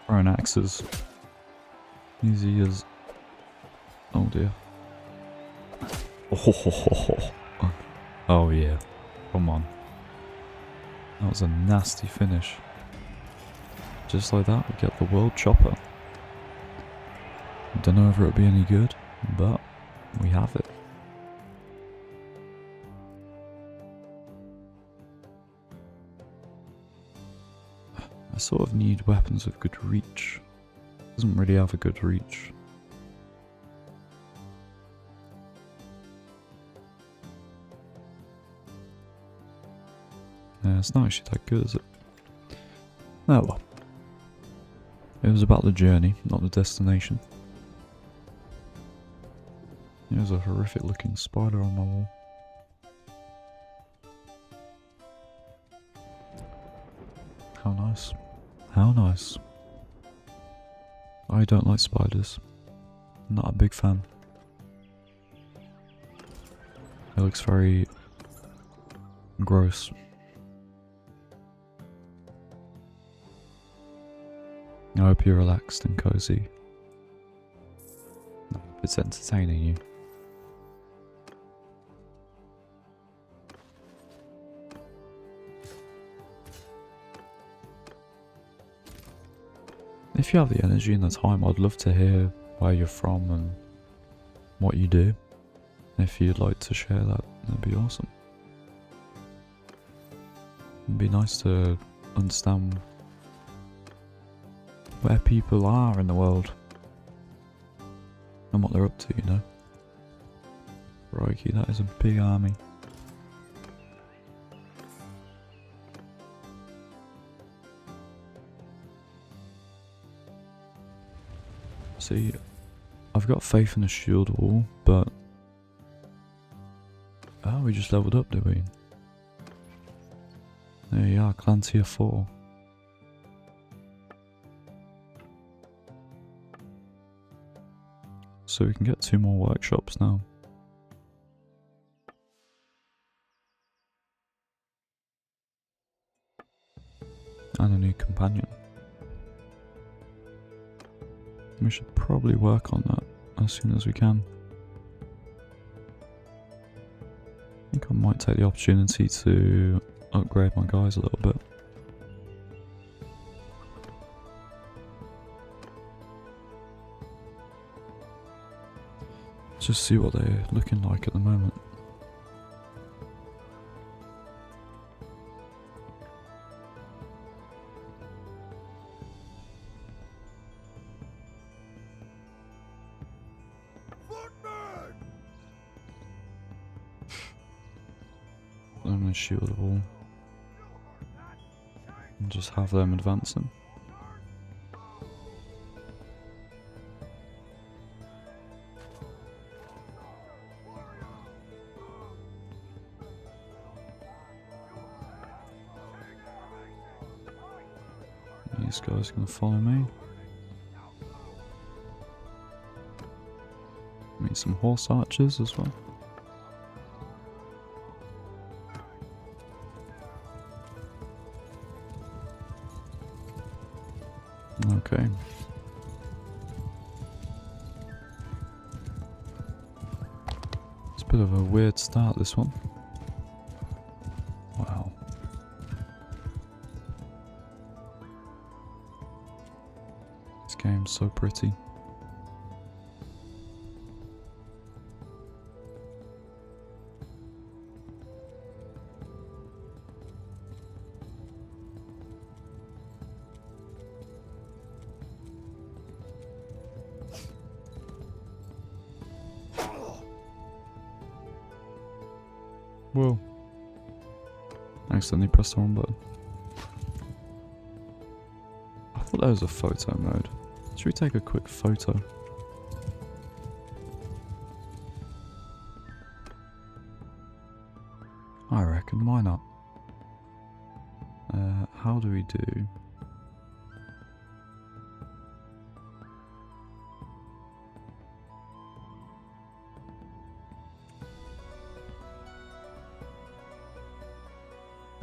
Throwing axes. Easy as... Oh dear. Oh yeah. Come on. That was a nasty finish. Just like that, we get the World Chopper. Don't know if it'll be any good, but we have it. I sort of need weapons with good reach. Doesn't really have a good reach. Yeah, it's not actually that good, is it? Oh well. It was about the journey, not the destination. There's a horrific looking spider on my wall. How nice. How nice. I don't like spiders. Not a big fan. It looks very gross. I hope you're relaxed and cozy. I hope it's entertaining you. If you have the energy and the time, I'd love to hear where you're from and what you do. If you'd like to share that, that'd be awesome. It'd be nice to understand where people are in the world and what they're up to, you know. Crikey, that is a big army. See, I've got faith in the shield wall, but... Oh, we just leveled up, did we? There you are, clan tier 4. So we can get 2 more workshops now. And a new companion. We should probably work on that as soon as we can. I think I might take the opportunity to upgrade my guys a little bit. just see what they're looking like at the moment. I'm going to shield the wall and just have them advancing. These guys are going to follow me. Meet some horse archers as well. Okay. It's a bit of a weird start, this one. Wow. This game's so pretty. Whoa. I accidentally pressed the wrong button. I thought that was a photo mode. Should we take a quick photo? I reckon, why not? How do we do?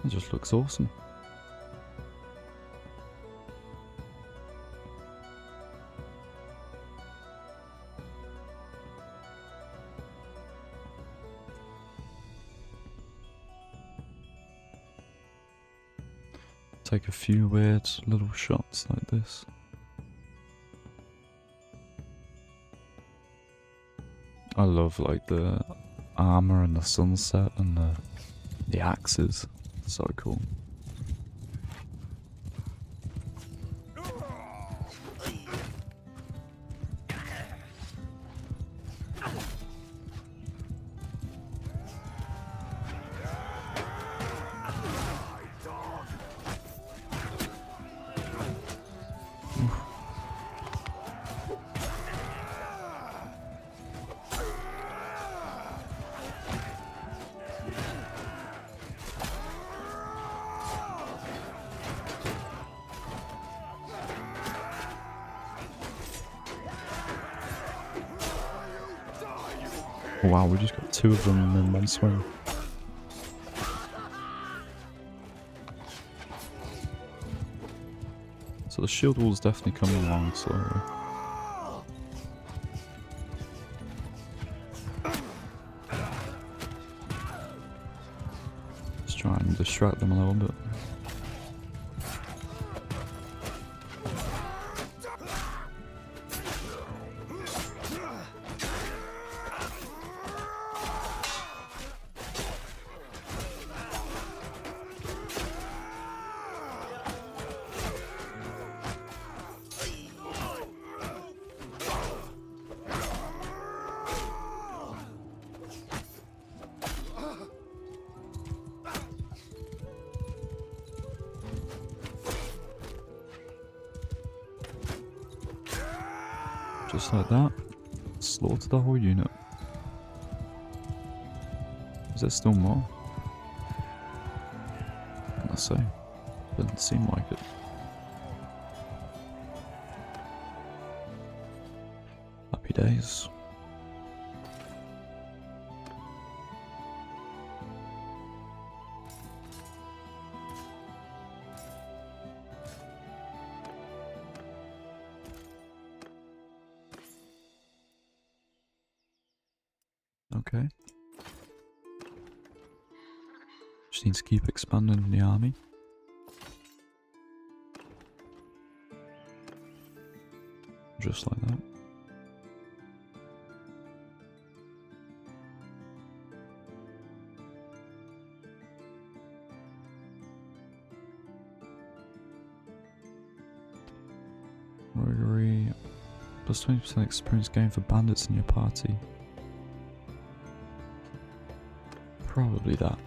It just looks awesome. Take a few weird little shots like this. I love like the armor and the sunset and the axes. So cool. Wow, we just got two of them in one swing. So the shield wall's definitely coming along slowly. Let's try and distract them a little bit. Just like that, slaughter the whole unit. Is there still more? What can I say? Doesn't seem like it. Happy days. Okay. Just need to keep expanding the army. Just like that. Plus 20% experience gained for bandits in your party. Probably that.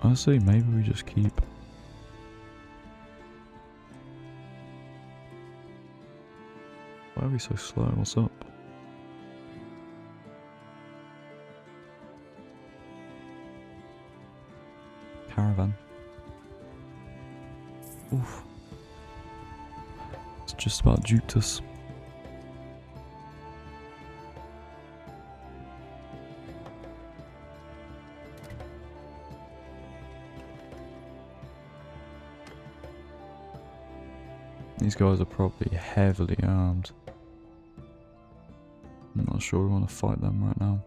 Honestly, maybe we just keep... Why are we so slow? What's up? Caravan. Oof. It's just about duped us. These guys are probably heavily armed. I'm not sure we want to fight them right now.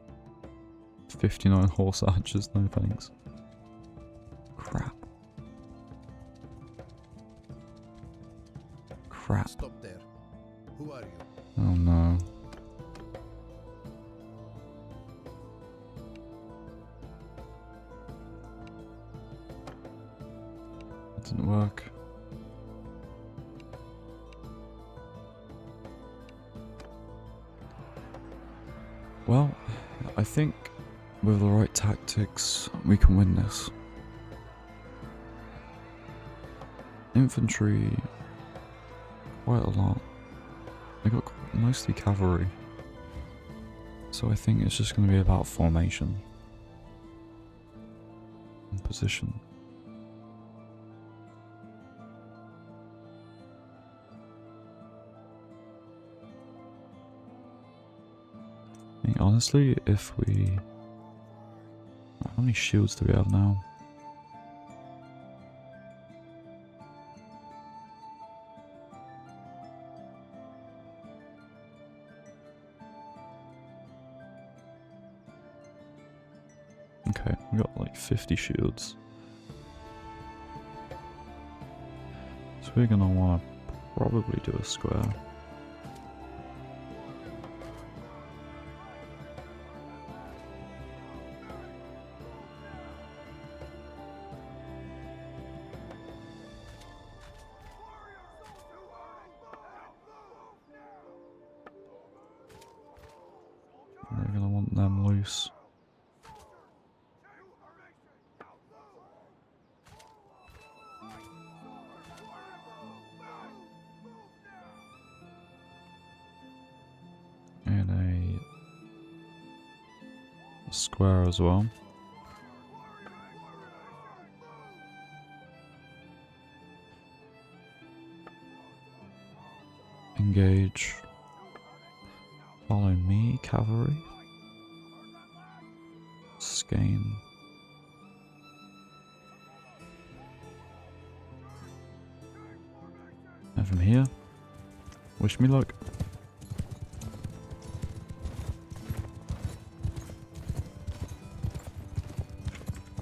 59 horse archers, no thanks. Crap. Crap. Stop there. Who are you? Oh no. That didn't work. Well, I think with the right tactics, we can win this. Infantry, quite a lot. They got mostly cavalry. So I think it's just going to be about formation and position. I think honestly, if we... How many shields do we have now? Okay, we got like 50 shields. So we're gonna wanna probably do a square. We're gonna want them loose. And a square as well. Engage. Follow me, cavalry. Skein. And from here, wish me luck.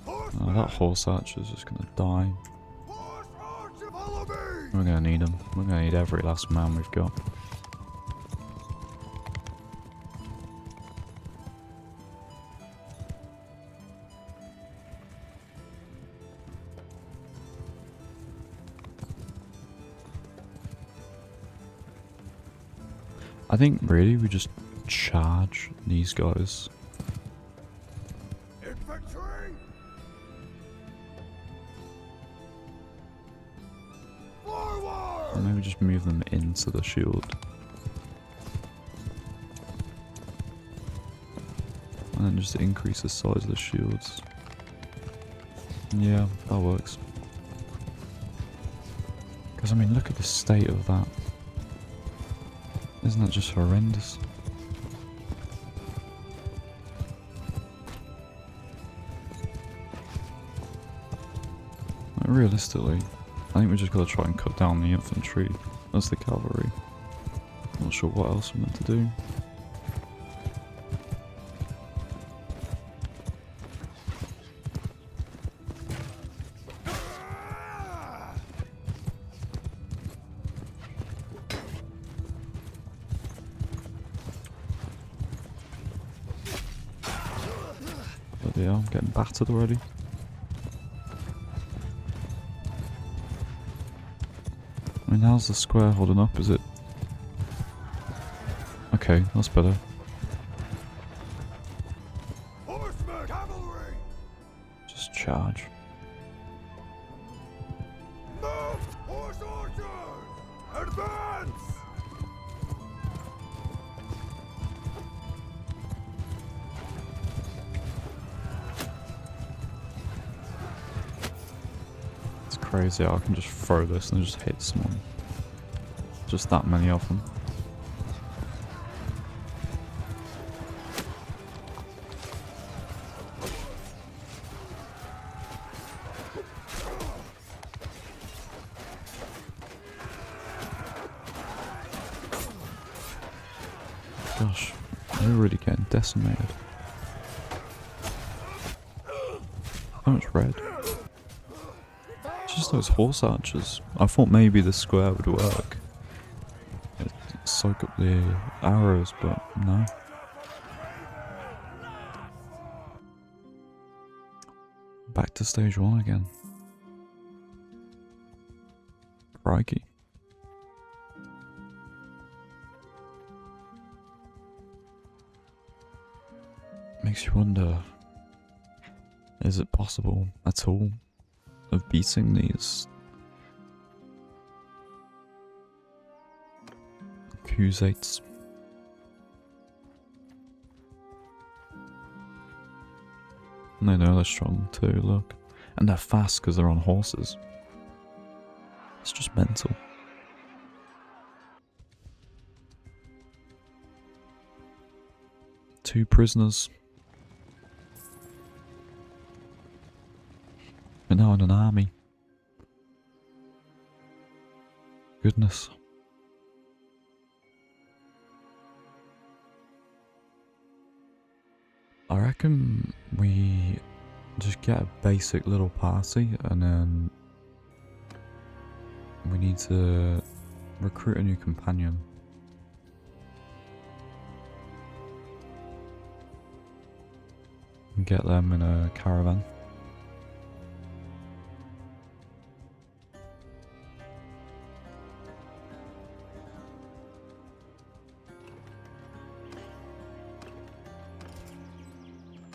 Oh, that horse archer's just gonna die. Horse archer, follow me! We're gonna need him. We're gonna need every last man we've got. I think really we just charge these guys. Infantry! Forward! Or maybe just move them into the shield. And then just increase the size of the shields. Yeah, that works. Because I mean, look at the state of that. Isn't that just horrendous? Like, realistically, I think we just gotta try and cut down the infantry as the cavalry. Not sure what else we're meant to do. But yeah, I'm getting battered already. mean, how's the square holding up? Is it... Okay, that's better. Horsemen, cavalry! Just charge. Move! Horse archers! Advance! It's crazy how I can just throw this and just hit someone. Just that many of them. Gosh, they're really getting decimated. So much red. It's just those horse archers. I thought maybe the square would work. It'd soak up the arrows, but no. Back to stage 1 again. Crikey. Makes you wonder, is it possible at all of beating these Crusates? And they know they're strong too, look. And they're fast because they're on horses. It's just mental. Two prisoners. We're now in an army. Goodness. I reckon we just get a basic little party and then we need to recruit a new companion. And get them in a caravan.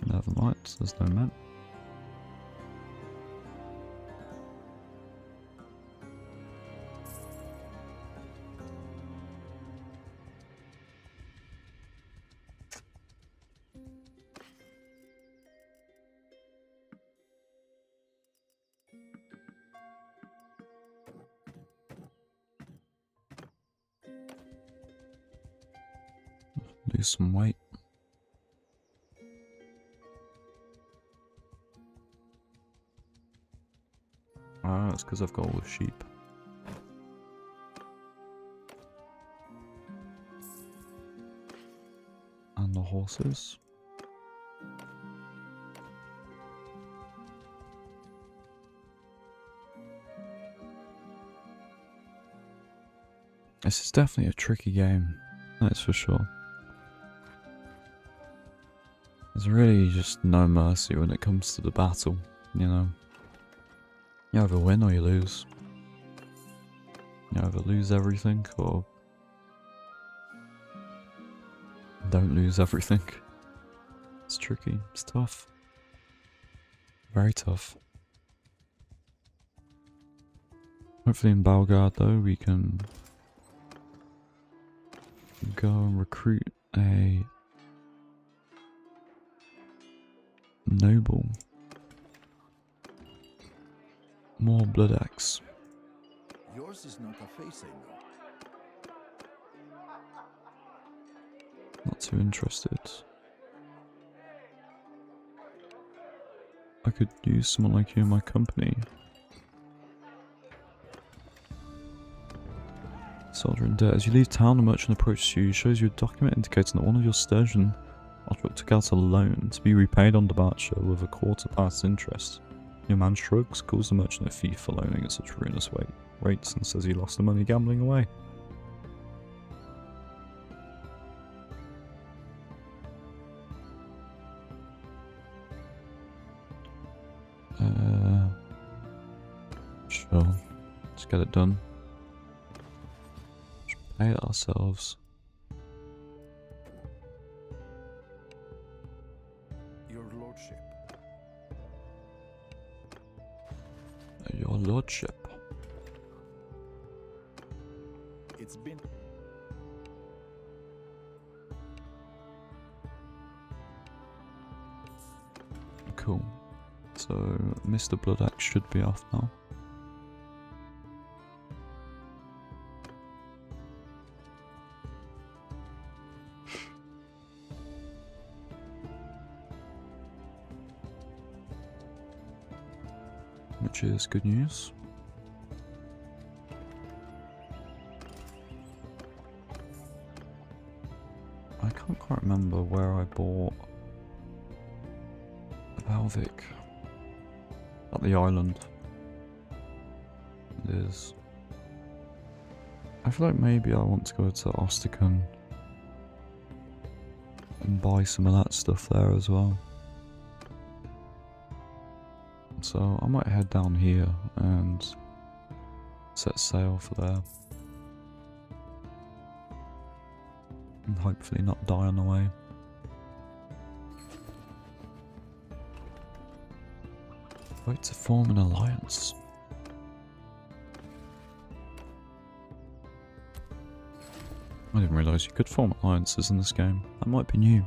Never mind, there's no men. Lose some weight. Ah, it's because I've got all the sheep. And the horses. This is definitely a tricky game, that's for sure. There's really just no mercy when it comes to the battle, you know. You either win or you lose. You either lose everything or don't lose everything. It's tricky, it's tough. Very tough. Hopefully in Belgrade though we can go and recruit a noble. More blood axe. Yours is not a face, I know. Not too interested. I could use someone like you in my company. Soldier in debt. As you leave town, a merchant approaches you. He shows you a document indicating that one of your sturgeon took out a loan to be repaid on departure with a quarter past interest. Your man shrugs, calls the merchant a thief for loaning at such ruinous rates, and says he lost the money gambling away. Sure. Let's get it done. ate ourselves. Your lordship. Your lordship. It's been Cool. So Mr. Bloodaxe should be off now. Which is good news. I can't quite remember where I bought Valvic. At the island. It is. I feel like maybe I want to go to Ostican and buy some of that stuff there as well. So I might head down here and set sail for there. And hopefully not die on the way. Wait to form an alliance. I didn't realise you could form alliances in this game. That might be new.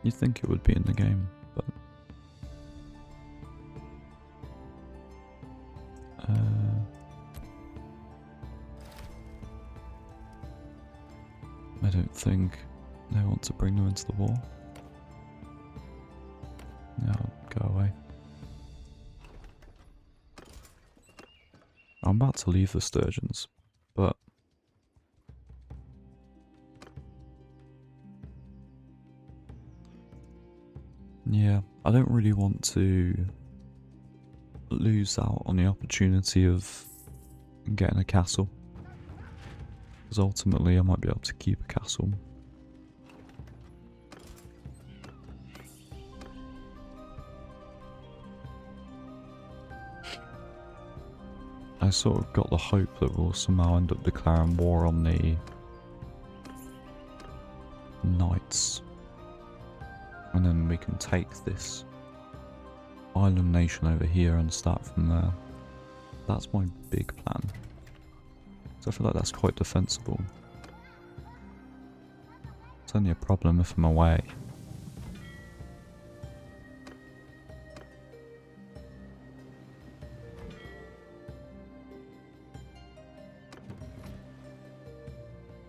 You'd think it would be in the game, but... I don't think they want to bring them into the war. No, go away. I'm about to leave the sturgeons, but... yeah, I don't really want to lose out on the opportunity of getting a castle. Because ultimately I might be able to keep a castle. I sort of got the hope that we'll somehow end up declaring war on the knights. And then we can take this island nation over here and start from there. That's my big plan. So I feel like that's quite defensible. It's only a problem if I'm away.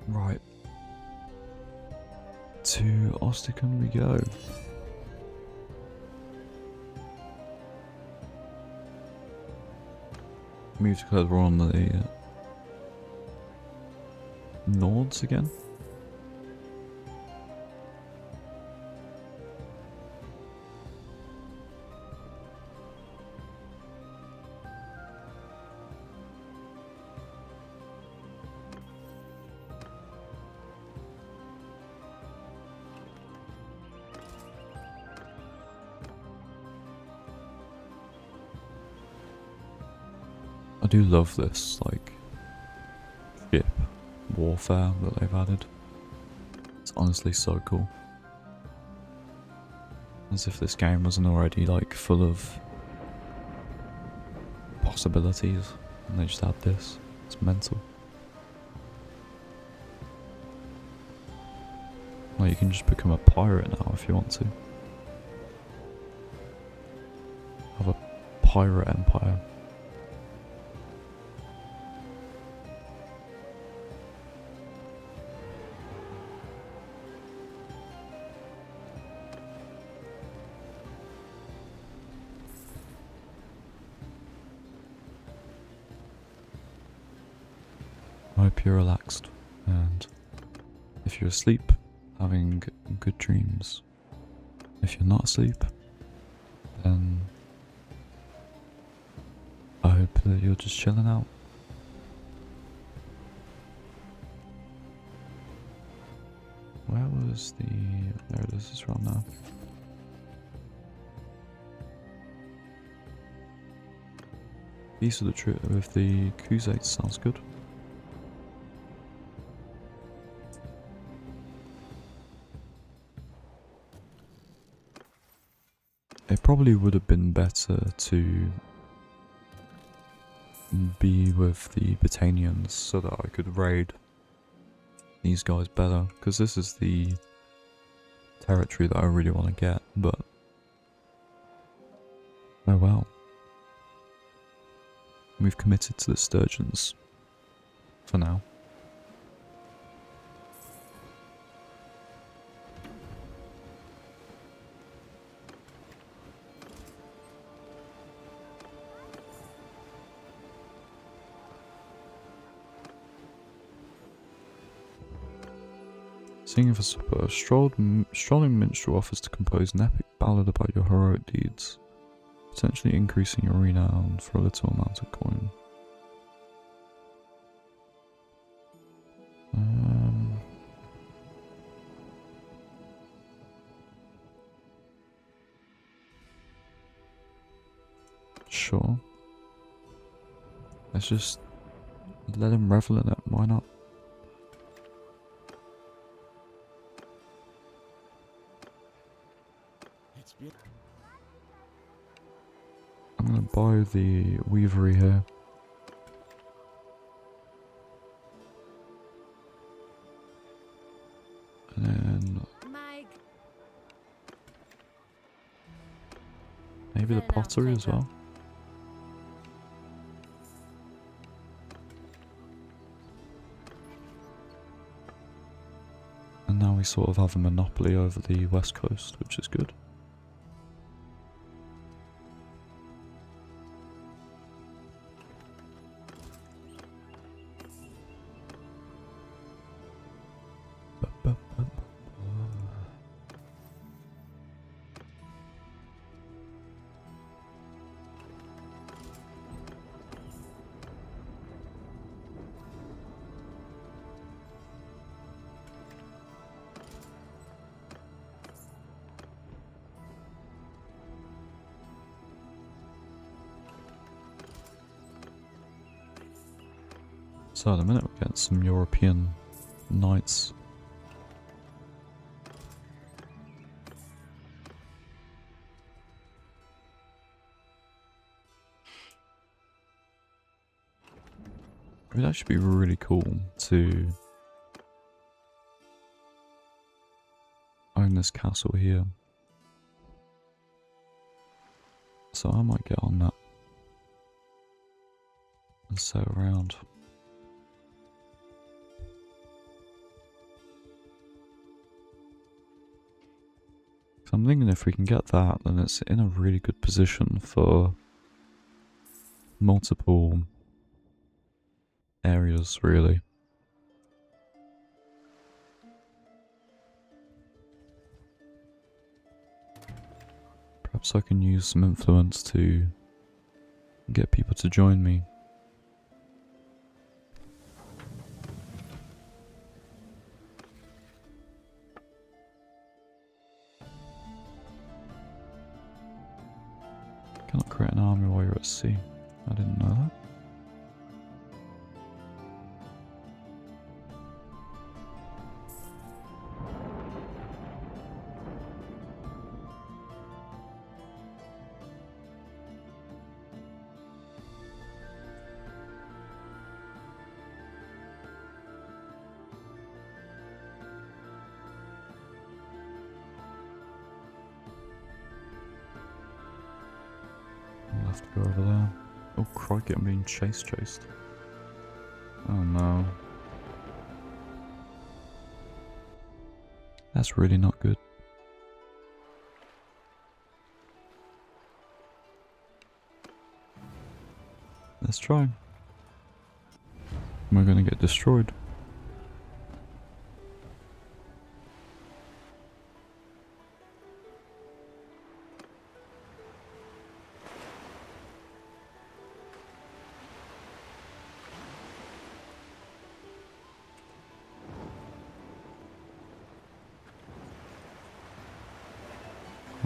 Right. To Ostican we go. Move because we're on the Nords again. I do love this, like, ship warfare that they've added. It's honestly so cool. As if this game wasn't already, like, full of possibilities, and they just add this. It's mental. Like, you can just become a pirate now if you want to. Have a pirate empire. I hope you're relaxed, and if you're asleep, having good dreams. If you're not asleep, then I hope that you're just chilling out. Where was the... there it is, it's around now. These are the with the Crusades, sounds good. it probably would have been better to be with the Botanians so that I could raid these guys better, because this is the territory that I really want to get, but oh well. We've committed to the sturgeons for now. Singing for supper, strolling minstrel offers to compose an epic ballad about your heroic deeds, potentially increasing your renown for a little amount of coin. Sure. Let's just let him revel in it, why not? I'm gonna buy the weavery here. And then maybe the pottery as well. And now we sort of have a monopoly over the west coast, which is good. So in a minute we'll get some European knights. It would actually be really cool to own this castle here. So I might get on that and sail around. So I'm thinking if we can get that, then it's in a really good position for multiple areas, really. Perhaps I can use some influence to get people to join me. Cannot create an army while you're at sea. I didn't know that. I'll have to go over there. Oh crikey, I'm being chased. Oh no. That's really not good. Let's try. We're gonna get destroyed.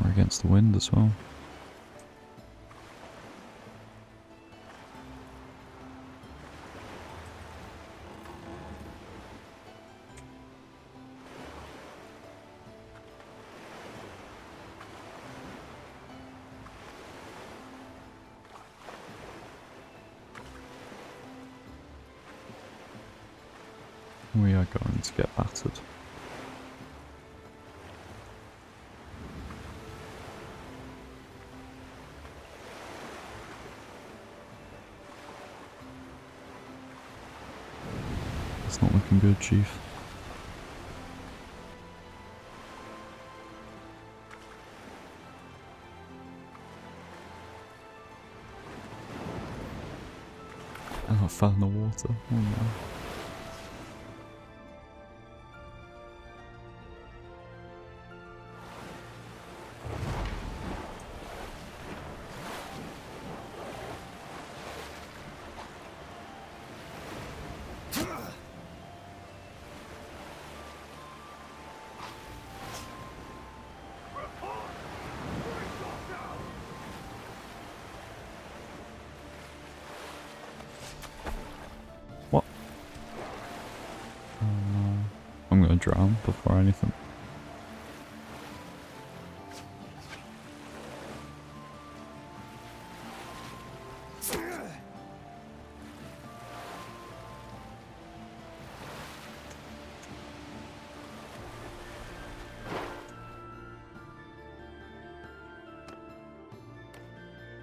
We're against the wind as well. We are going to get battered. It's not looking good, Chief. Oh, I fell in the water. Oh no. What? Oh no. I'm gonna drown before anything.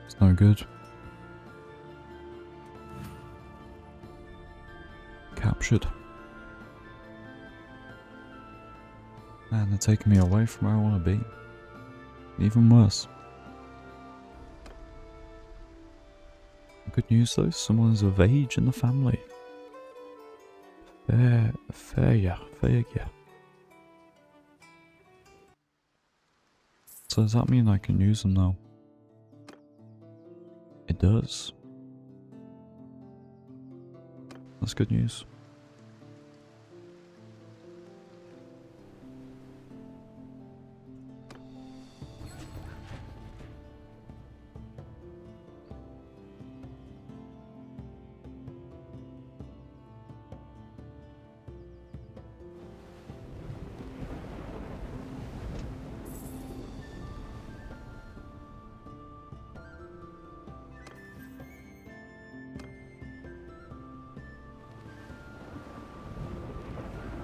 It's no good. Captured. Man, they're taking me away from where I want to be. Even worse. Good news though, someone's of age in the family. Fair. So does that mean I can use them now? It does. That's good news.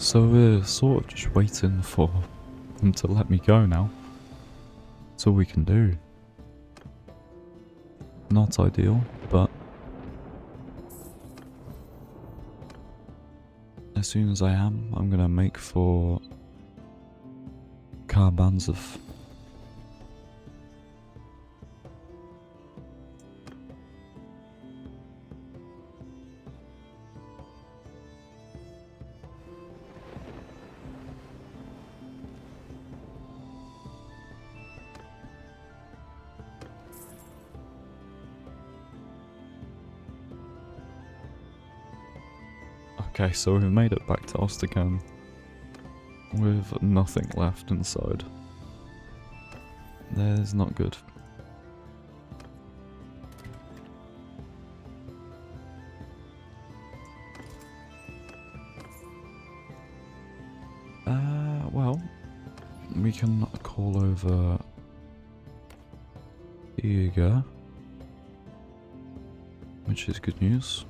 So we're sort of just waiting for them to let me go now. That's all we can do. Not ideal, but as soon as I am, I'm gonna make for Karbanzov. Okay, so we've made it back to Osterkan with nothing left inside. That is not good. Well, we can call over Eager, which is good news.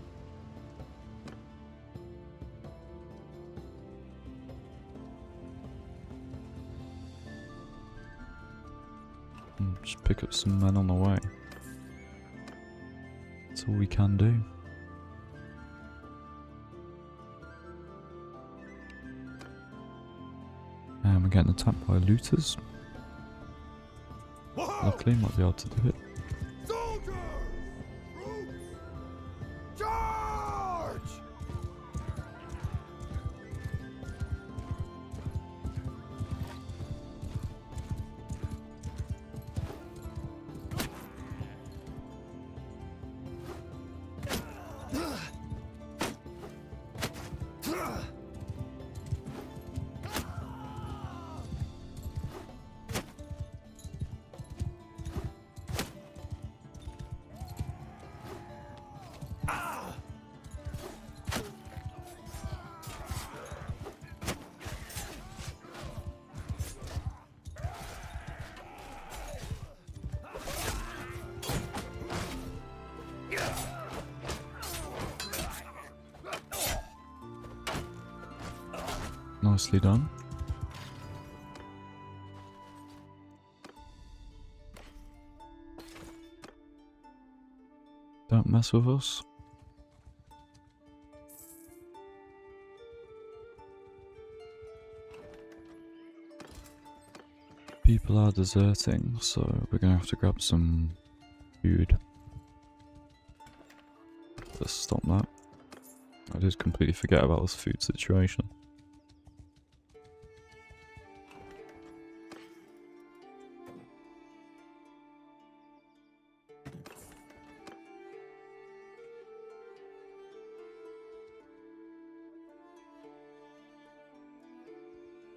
Just pick up some men on the way. That's all we can do. And we're getting attacked by looters. Luckily, might be able to do it. Soldiers! Troops! Charge! Nicely done. Don't mess with us. People are deserting, so we're gonna have to grab some food. Let's stop that. I did completely forget about this food situation.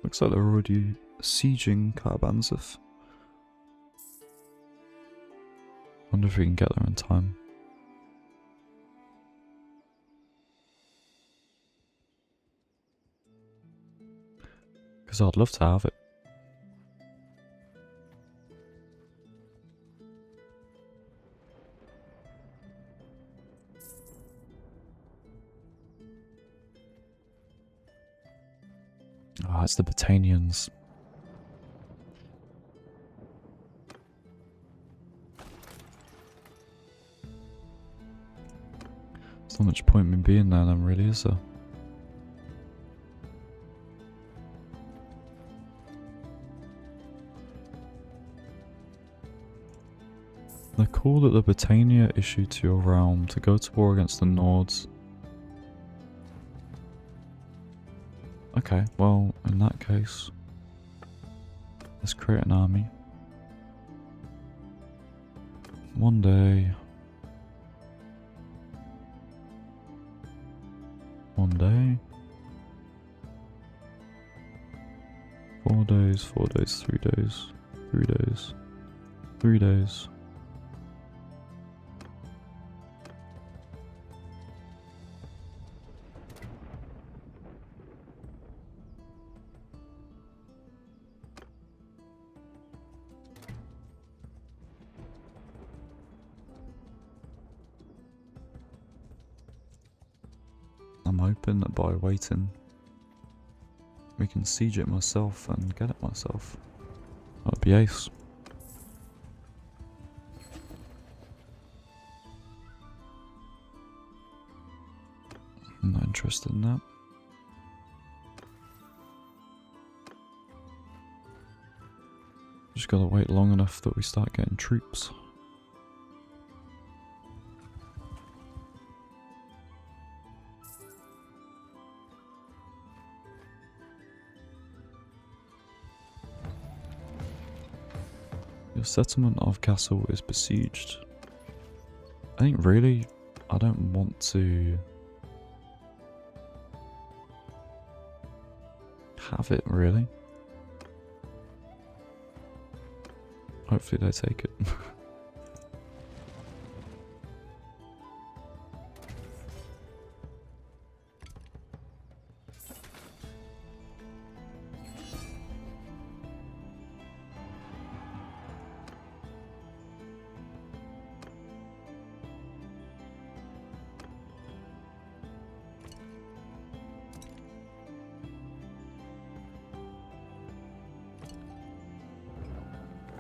Looks like they're already sieging Karabanzif. Wonder if we can get there in time. Because I'd love to have it. Ah, it's the Botanians. There's not much point in me being there then, really, is there? The call that the Botania issued to your realm to go to war against the Nords. Okay, well, in that case, let's create an army. One day. 1 day. 4 days, 4 days, 3 days, 3 days, 3 days. I'm hoping that by waiting, we can siege it myself and get it myself. That would be ace. I'm not interested in that. Just gotta wait long enough that we start getting troops. Your settlement of castle is besieged. I think really, I don't want to have it really. Hopefully they take it.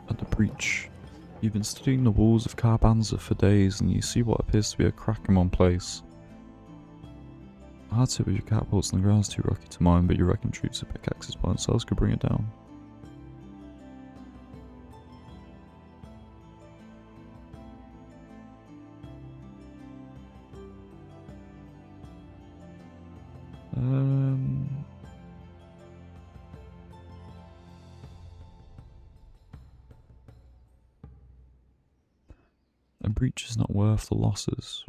At the breach. You've been studying the walls of Karabanza for days and you see what appears to be a crack in one place. A hard hit with your catapults and the ground's too rocky to mine, but you reckon troops with pickaxes by themselves could bring it down. A breach is not worth the losses.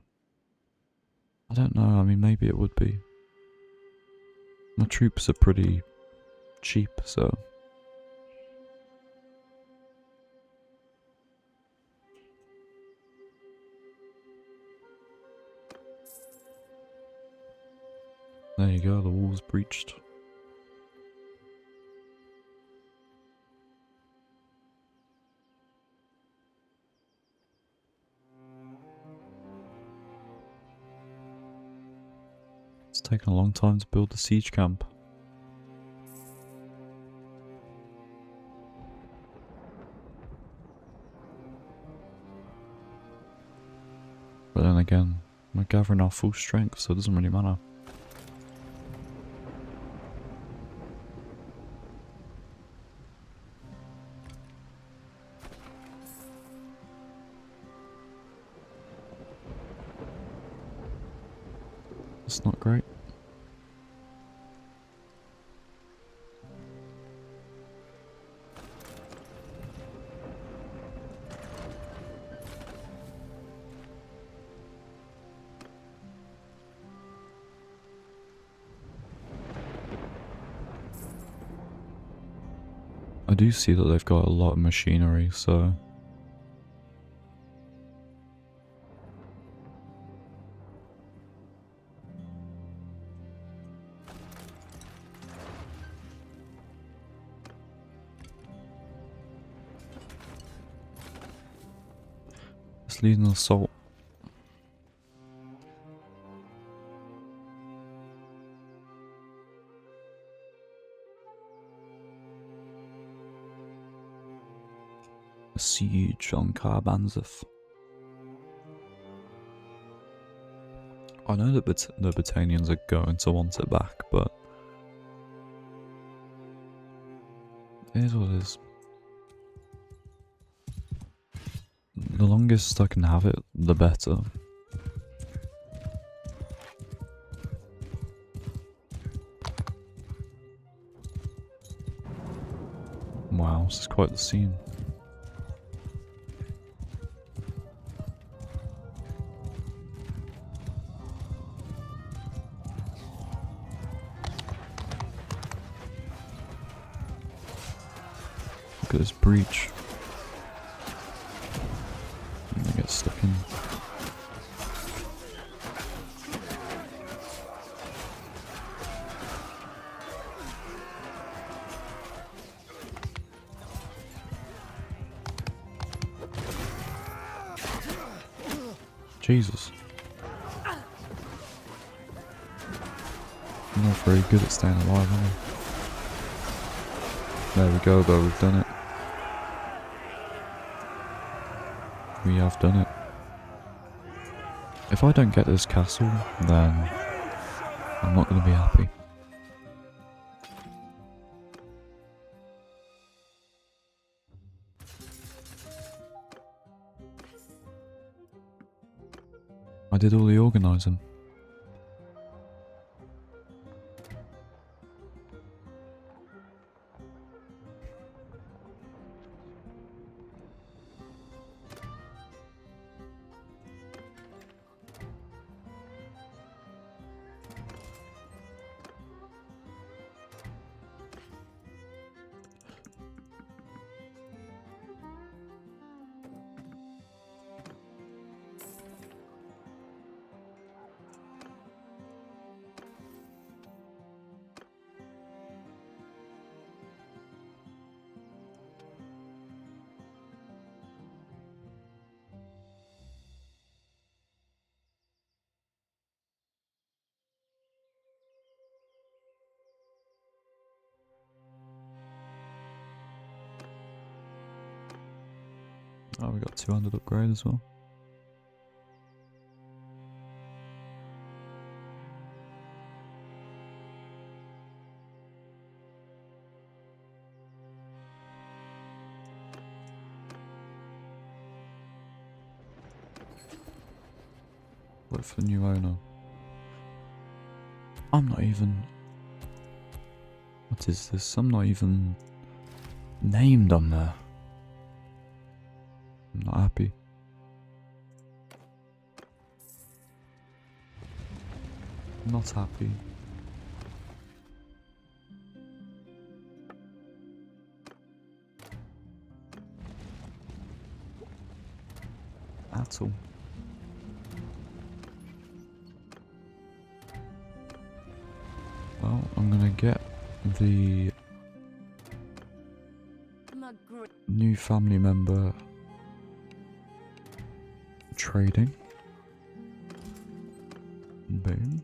I don't know, I mean maybe it would be. My troops are pretty cheap, so... There you go, the wall's breached. It's taken a long time to build the siege camp. again, we're gathering our full strength, so it doesn't really matter. It's not great. I do see that they've got a lot of machinery, so it's leading an assault. A siege on Karbanzeth. I know that the Britannians are going to want it back, but it is what it is. The longest I can have it, the better. Wow, this is quite the scene. Look at this breach. I'm gonna get stuck in. Jesus. I'm not very good at staying alive, am I? There we go though, we've done it. We have done it. If I don't get this castle, then I'm not going to be happy. I did all the organising. Oh, we got 200 upgrade as well. Wait for the new owner. I'm not even... What is this? I'm not even named on there. I'm not happy. Not happy. At all. Well, I'm gonna get the new family member trading. Boom.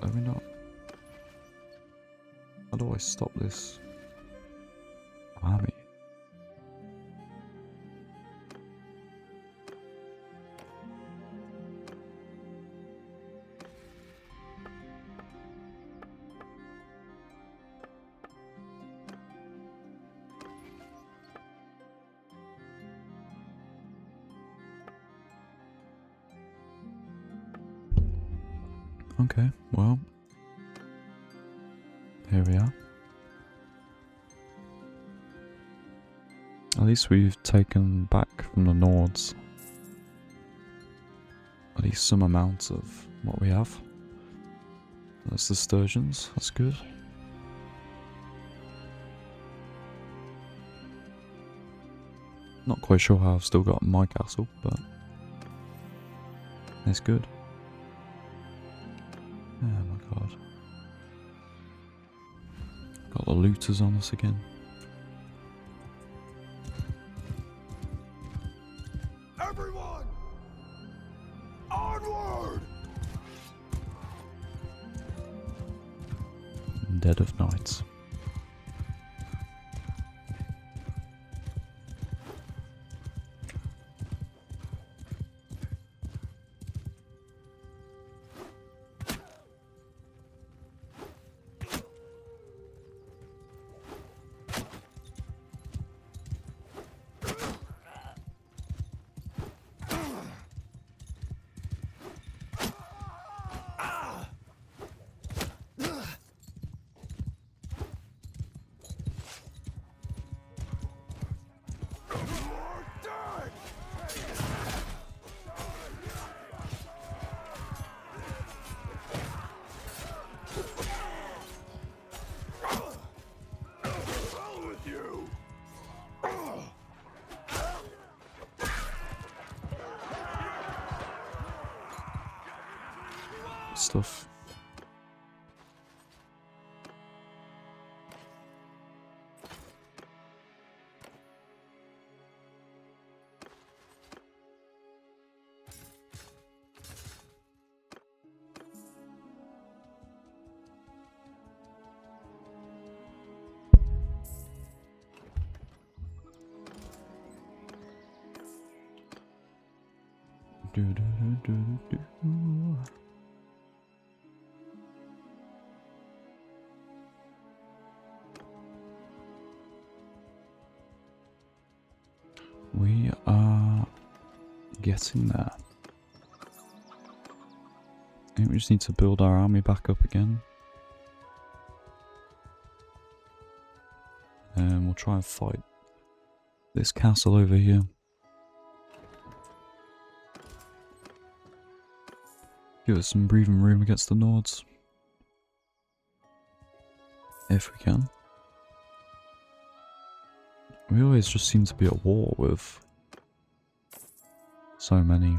Let me not. How do I stop this army? Okay, well, here we are. At least we've taken back from the Nords at least some amount of what we have. That's the sturgeons, that's good. Not quite sure how I've still got my castle, but it's good. Oh my god. Got the looters on us again. Everyone! Onward! Dead of night. Stuff. Do, do, do, do, do. We are getting there. I think we just need to build our army back up again. And we'll try and fight this castle over here. Give us some breathing room against the Nords. If we can. We always just seem to be at war with so many.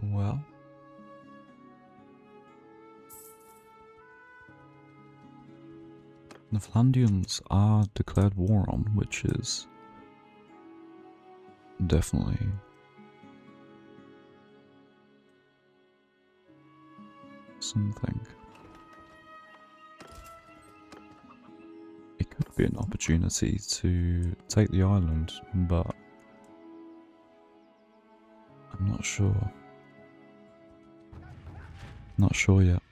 Well, the Flandians are declared war on, which is definitely something. It could be an opportunity to take the island, but I'm not sure. Not sure yet.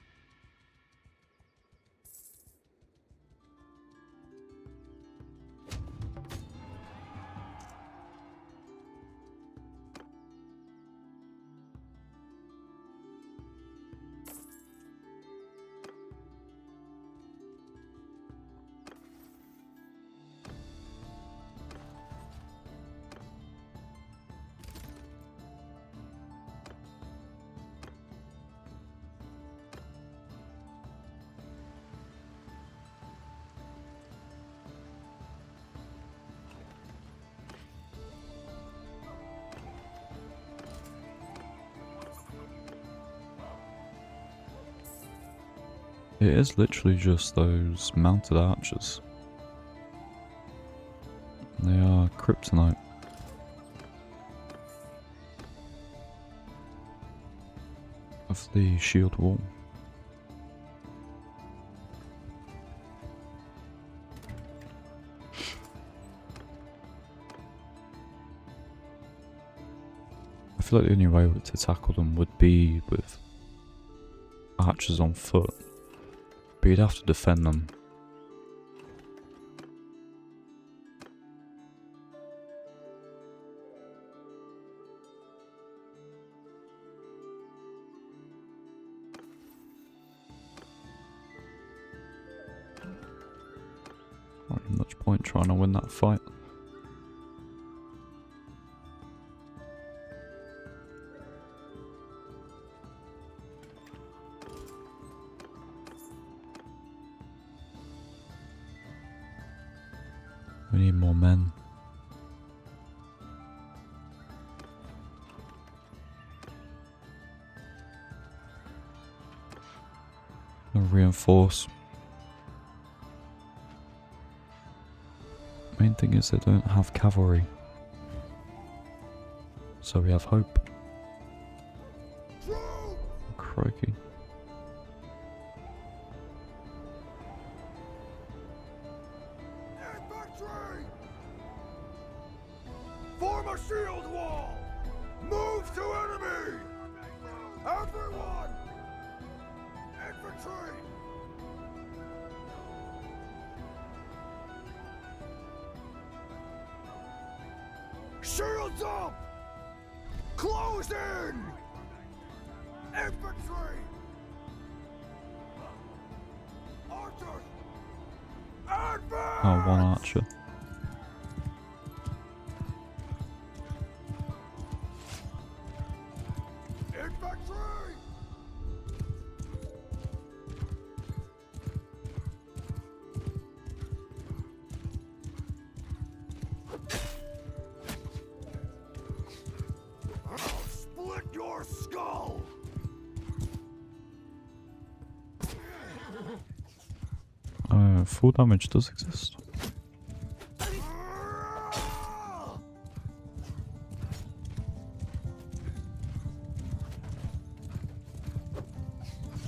It is literally just those mounted archers. They are kryptonite. Of the shield wall. I feel like the only way to tackle them would be with archers on foot, but you'd have to defend them. Not much point trying to win that fight. We need more men. And reinforce. Main thing is they don't have cavalry. So we have hope. Crikey. Form a shield wall! Move to enemy! Everyone! Infantry! Shields up! Close in! Infantry! Archers! Advance! Oh, one archer. Infantry! I'll split your skull! Full damage does exist.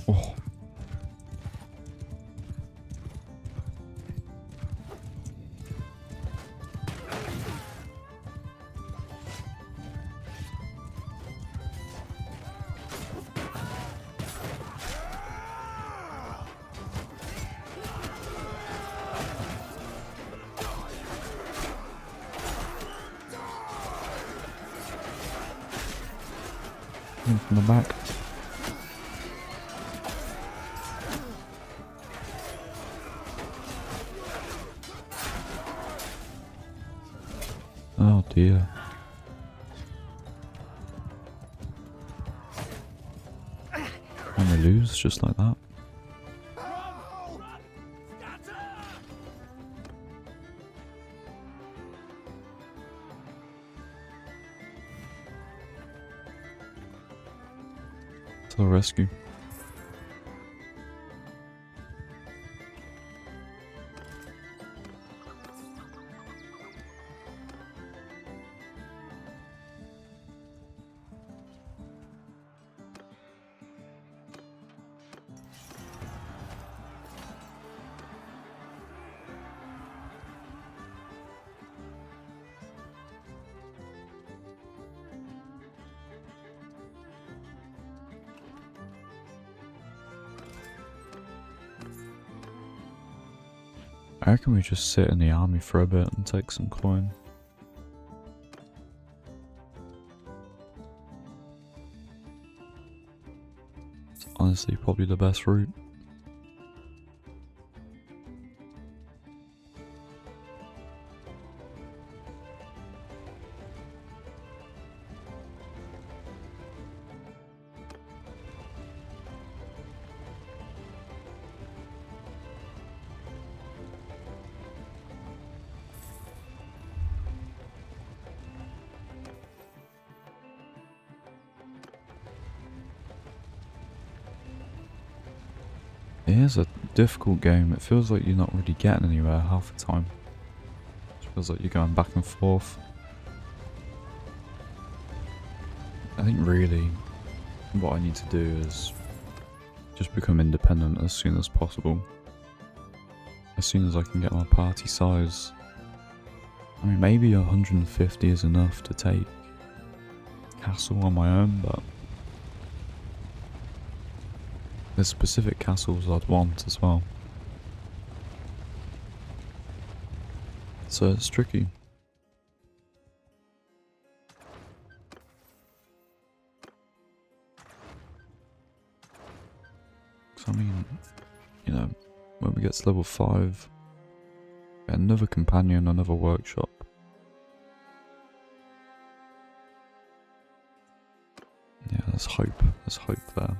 Oh. In from the back. Oh dear. And we lose just like that. To the rescue. I reckon we just sit in the army for a bit and take some coin. It's honestly probably the best route. It is a difficult game. It feels like you're not really getting anywhere half the time. It feels like you're going back and forth. I think really what I need to do is just become independent as soon as possible. As soon as I can get my party size. I mean, maybe 150 is enough to take castle on my own, but there's specific castles I'd want as well. So it's tricky. So I mean, you know, when we get to level 5, get another companion, another workshop. Yeah, there's hope there.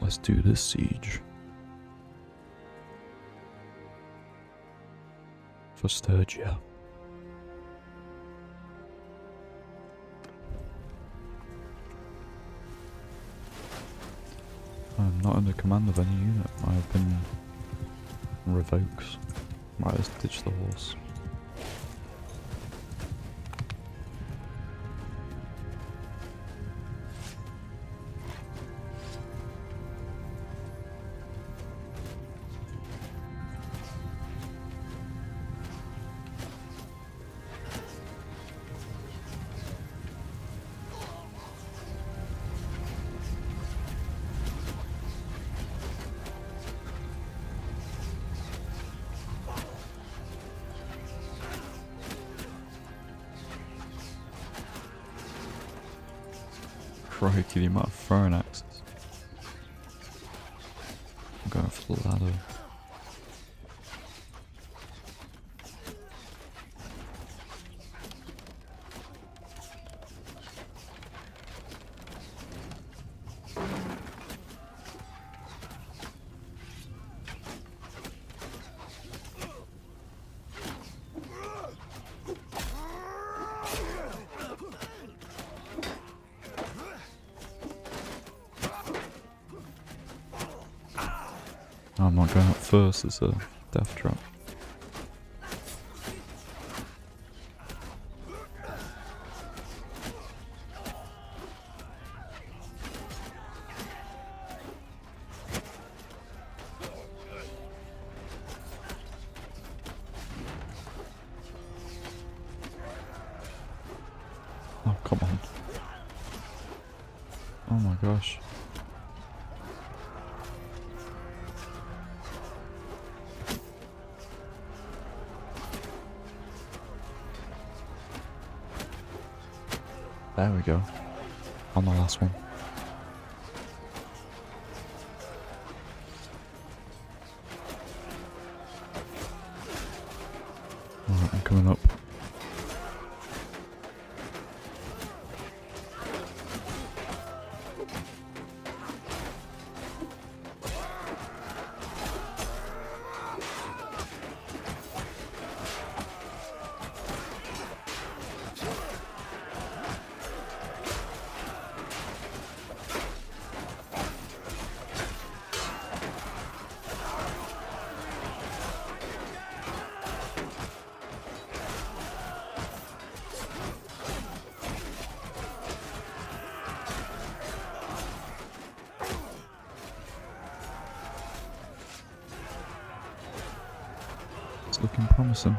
Let's do this siege. For Sturgia. I'm not under command of any unit. I have been revoked. Right, let's ditch the horse. Crikey, the amount of throwing axes. I'm going for the ladder. I'm not going up first, it's a death trap. Oh, come on. Oh my gosh. There we go. On the last one. Alright, I'm coming up. It's looking promising.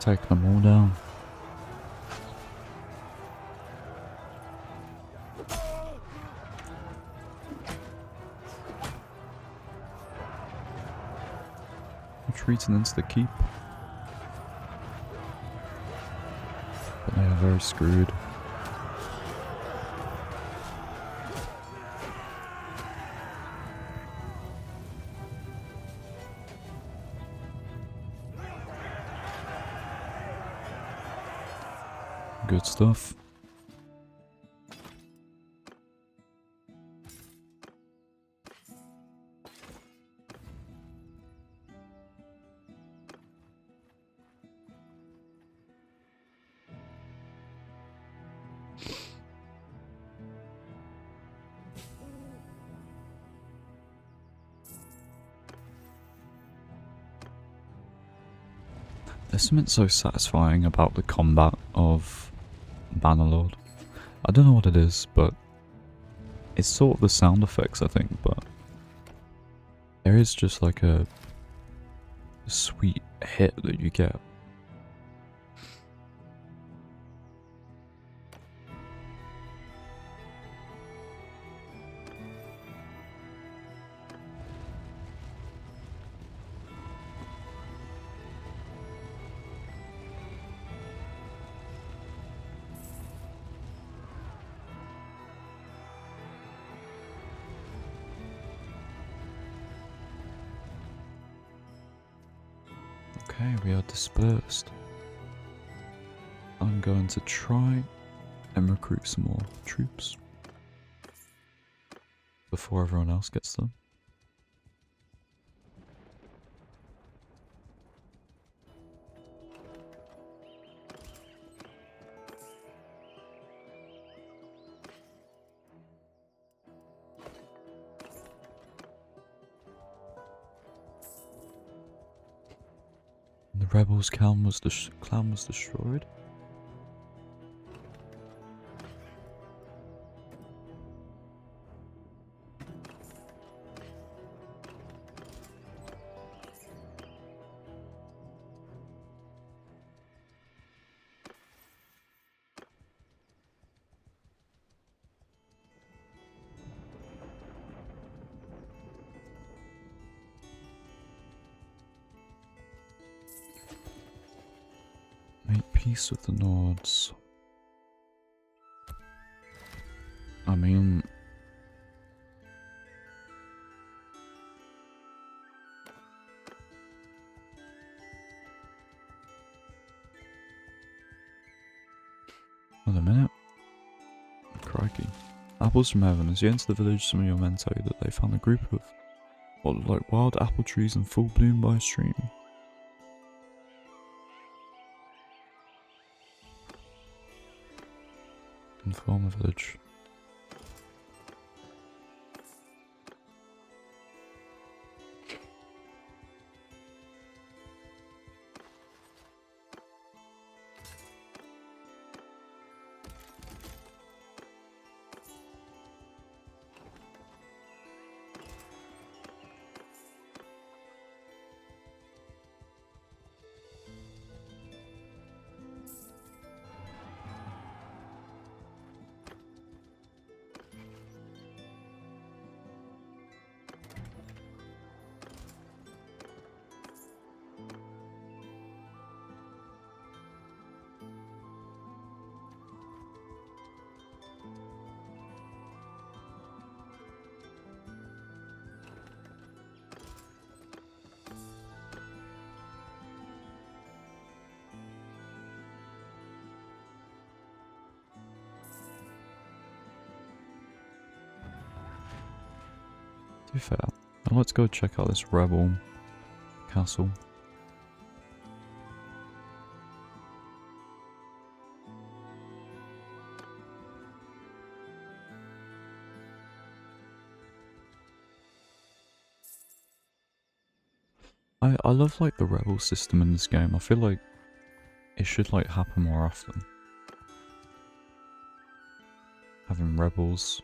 Taking them all down. Retreating into the keep. But they are very screwed. Good stuff. There's something so satisfying about the combat of Bannerlord. I don't know what it is, but it's sort of the sound effects, I think, but there is just like a sweet hit that you get. Okay, we are dispersed. I'm going to try and recruit some more troops before everyone else gets them. The rebels' clan was destroyed. Make peace with the Nords. I mean, wait a minute. Crikey. Apples from heaven. As you enter the village, some of your men tell you that they found a group of what look like wild apple trees in full bloom by a stream. Inform the village. To be fair, let's go check out this rebel castle. I love like the rebel system in this game. I feel like it should like happen more often. Having rebels,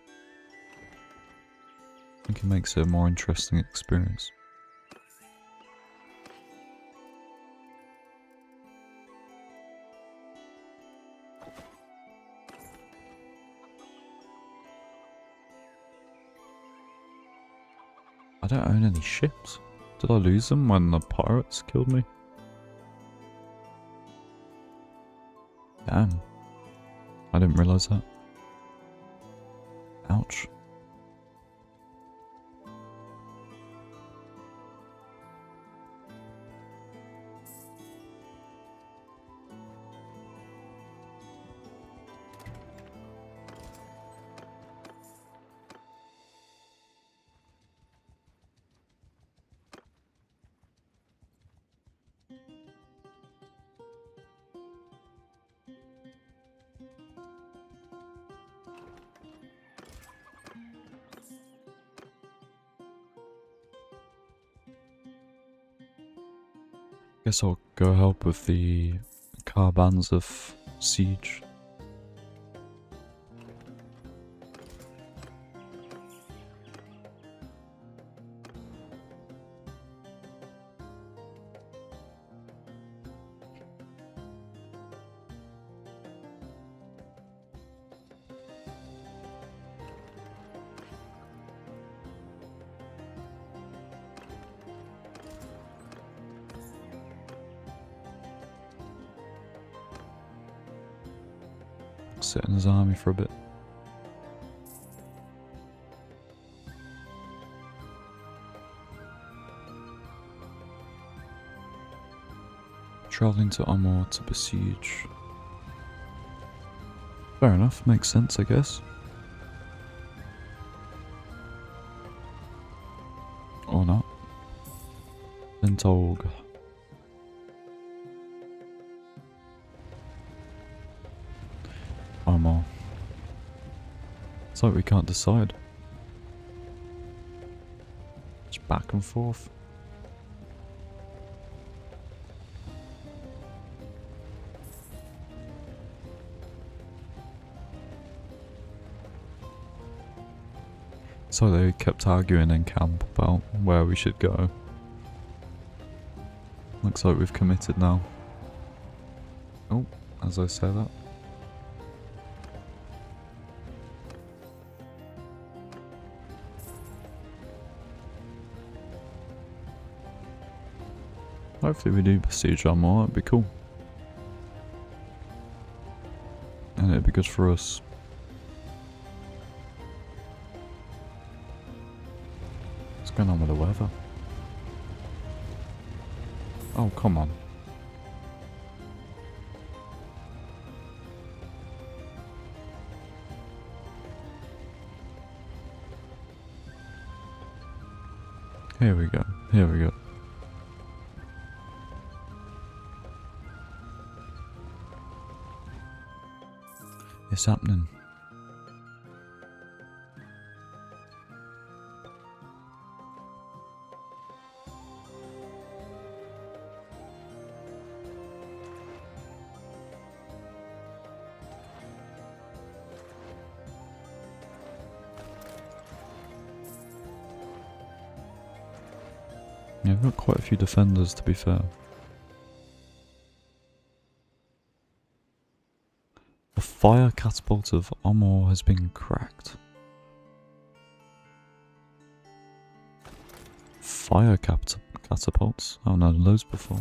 I think it makes it a more interesting experience. I don't own any ships. Did I lose them when the pirates killed me? Damn. I didn't realise that. Ouch. Guess I'll go help with the caravans of siege. Sit in his army for a bit. Travelling to Amor to besiege. Fair enough, makes sense, I guess. Or not. Ventolg. Amor. It's like we can't decide. Just back and forth. So they kept arguing in camp about where we should go. Looks like we've committed now. Oh, as I say that. Hopefully we do besiege Armor, that'd be cool. And it'd be good for us. What's going on with the weather? Oh, come on. Here we go, here we go. It's happening. Yeah, I've got quite a few defenders, to be fair. The fire catapult of Amor has been cracked. Fire catapults? I've known those before.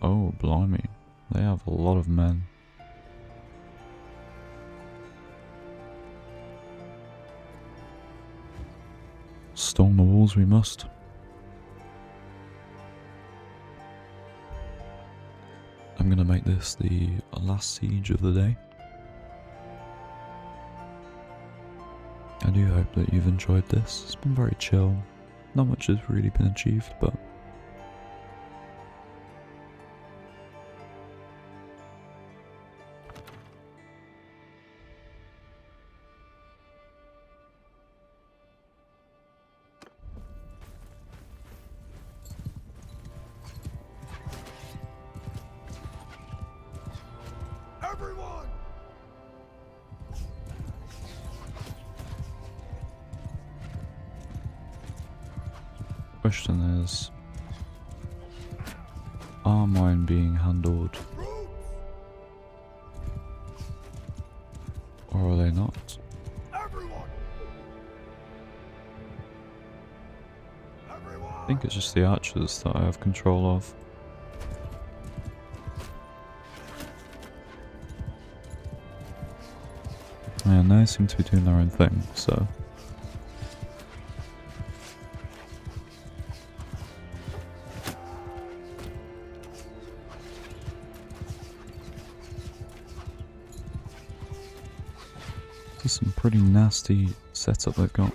Oh, blimey. They have a lot of men. Storm the walls we must. I'm gonna make this the last siege of the day. I do hope that you've enjoyed this. It's been very chill. Not much has really been achieved, but Everyone! question is, are mine being handled or are they not? Everyone! I think it's just the archers that I have control of. And they seem to be doing their own thing, so... This is some pretty nasty setup they've got.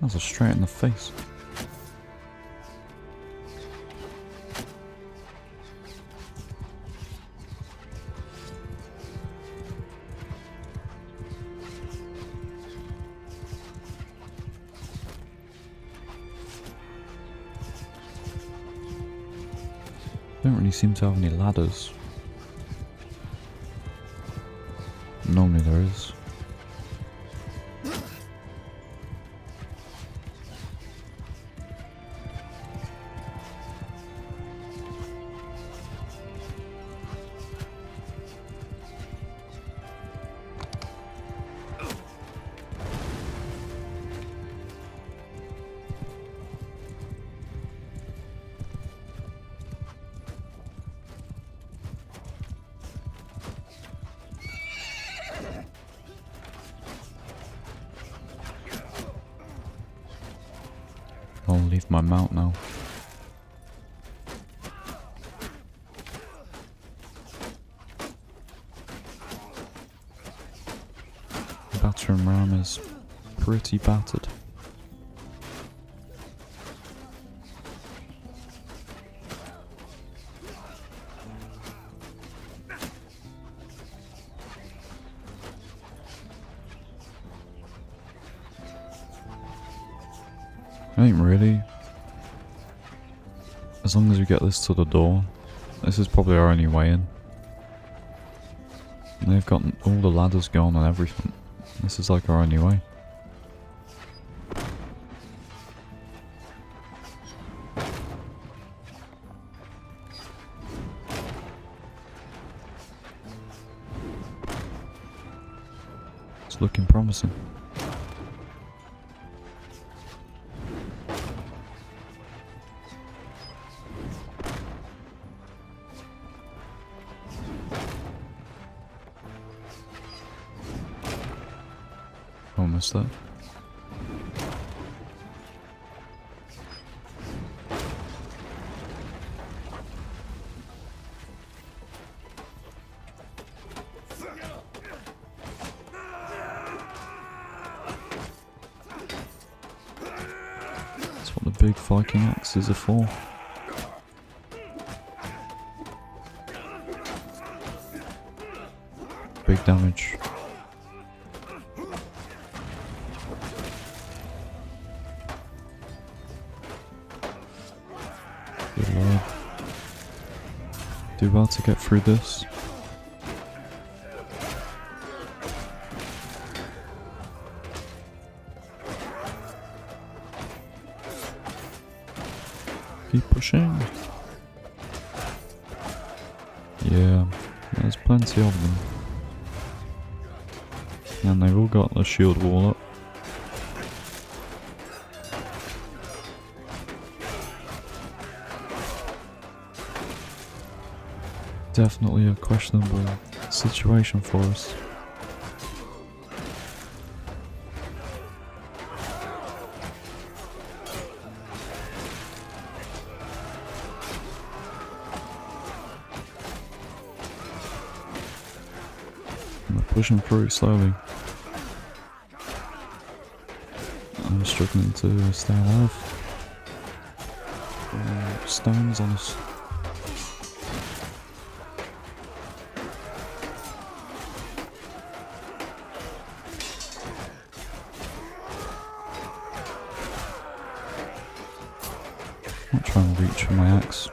That was straight in the face. Don't really seem to have any ladders. Normally there is. I'll leave my mount now. The battering ram is pretty battered. I ain't really. As long as we get this to the door, this is probably our only way in. And they've got all the ladders gone and everything. This is like our only way. It's looking promising. Almost there. That's what the big Viking axes are for. Big damage. Good lord. Do well to get through this. Keep pushing. Yeah, there's plenty of them. And they've all got the shield wall up. Definitely a questionable situation for us. We're pushing through slowly. I'm struggling to stay alive. Stones on us. I'll try and reach for my axe.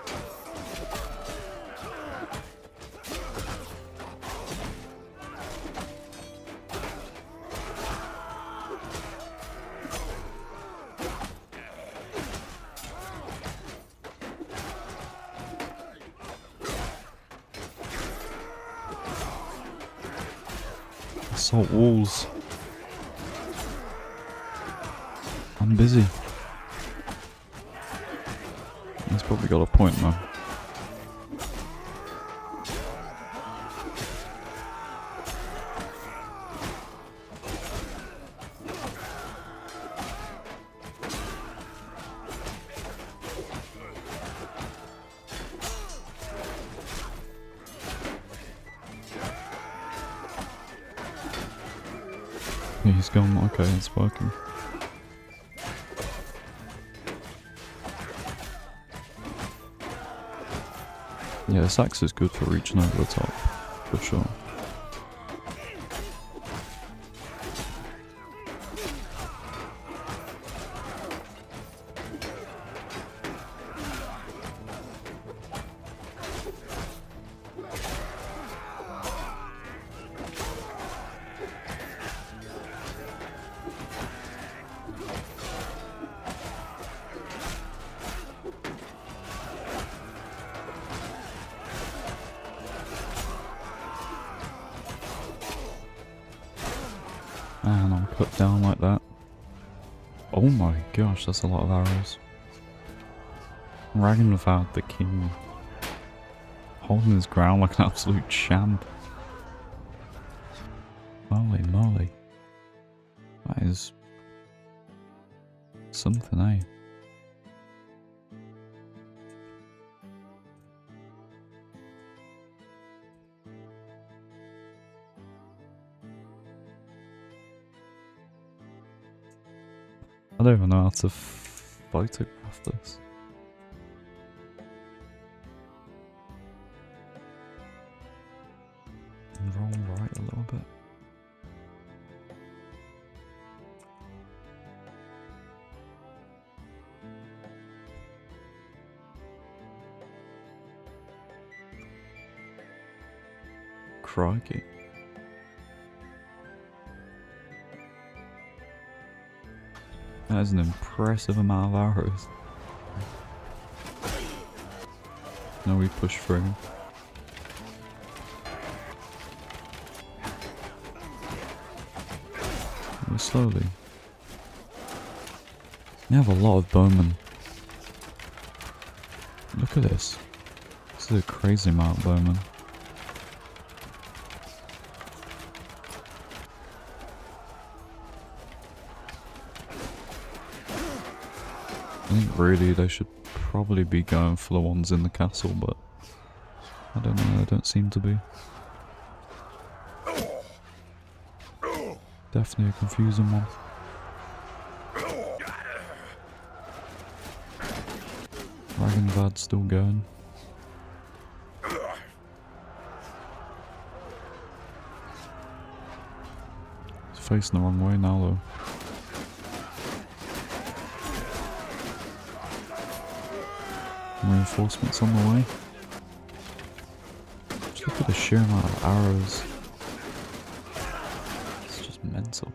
Assault walls. I'm busy. He's probably got a point though. Yeah, he's gone. Okay, it's working. Yeah, this axe is good for reaching over the top, for sure. And I'm put down like that. Oh my gosh, that's a lot of arrows. Ragnvald the king. Holding his ground like an absolute champ. Holy moly. That is something, eh? I don't even know how to photograph this. And roll right a little bit. Crikey. That is an impressive amount of arrows. Now we push through. We're slowly. We have a lot of bowmen. Look at this. This is a crazy amount of bowmen. I think really they should probably be going for the ones in the castle, but I don't know, they don't seem to be. Definitely a confusing one. Ragnvald's still going. He's facing the wrong way now though. Reinforcements on the way. Just look at the sheer amount of arrows. It's just mental.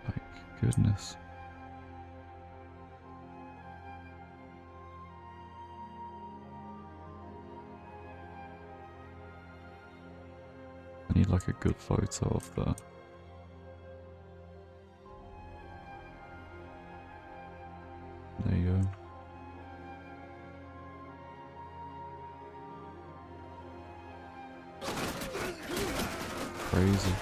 Like, goodness. I need like a good photo of that. There you go. Crazy.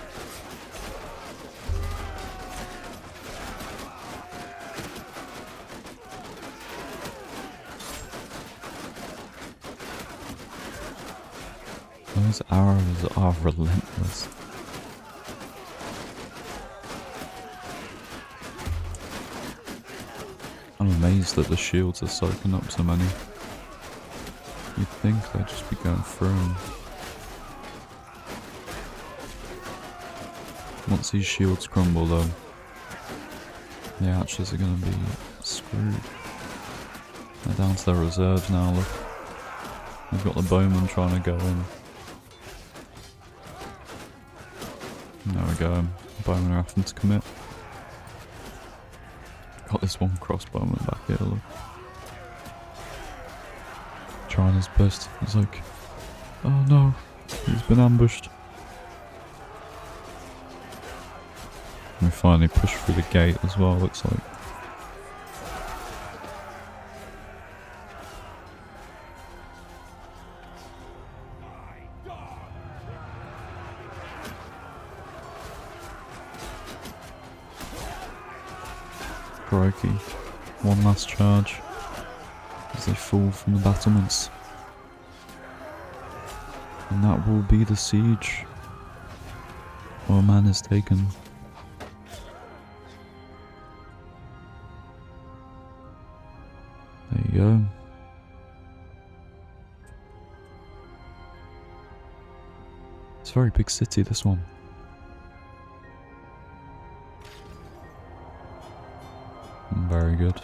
Those arrows are relentless. I'm amazed that the shields are soaking up so many. You'd think they'd just be going through them. Once these shields crumble though, the archers are going to be screwed. They're down to their reserves now, look. We've got the bowmen trying to go in. There we go, bowmen are having to commit. Got this one crossbowman back here, look. trying his best. He's like, oh no, he's been ambushed. We finally push through the gate as well, looks like. Crikey. One last charge as they fall from the battlements. And that will be the siege. Our man is taken. There you go. It's a very big city, this one. Very good.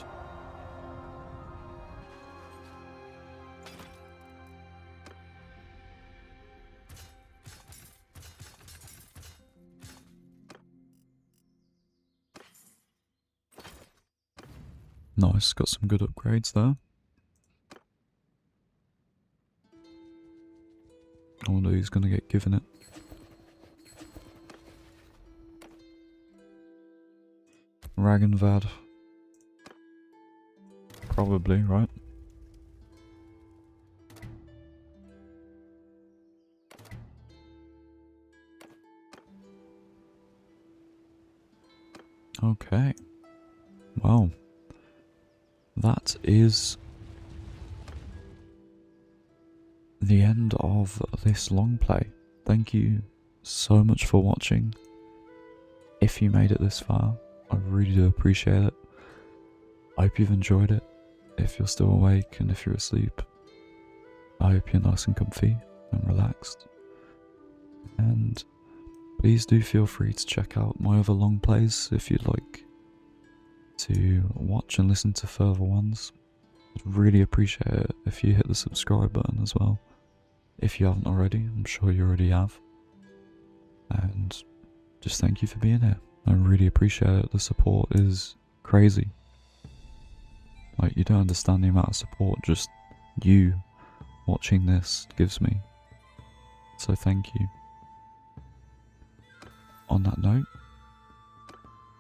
Nice, got some good upgrades there. I wonder who's gonna get given it. Ragenvad. Probably, right? Okay. Wow. That is the end of this long play. Thank you so much for watching. If you made it this far, I really do appreciate it. I hope you've enjoyed it. If you're still awake and if you're asleep, I hope you're nice and comfy and relaxed. And please do feel free to check out my other long plays if you'd like to watch and listen to further ones. I'd really appreciate it if you hit the subscribe button as well. If you haven't already, I'm sure you already have. And just thank you for being here. I really appreciate it. The support is crazy. Like, you don't understand the amount of support just you watching this gives me. So thank you. On that note,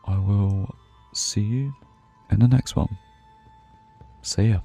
I will see you in the next one. See ya.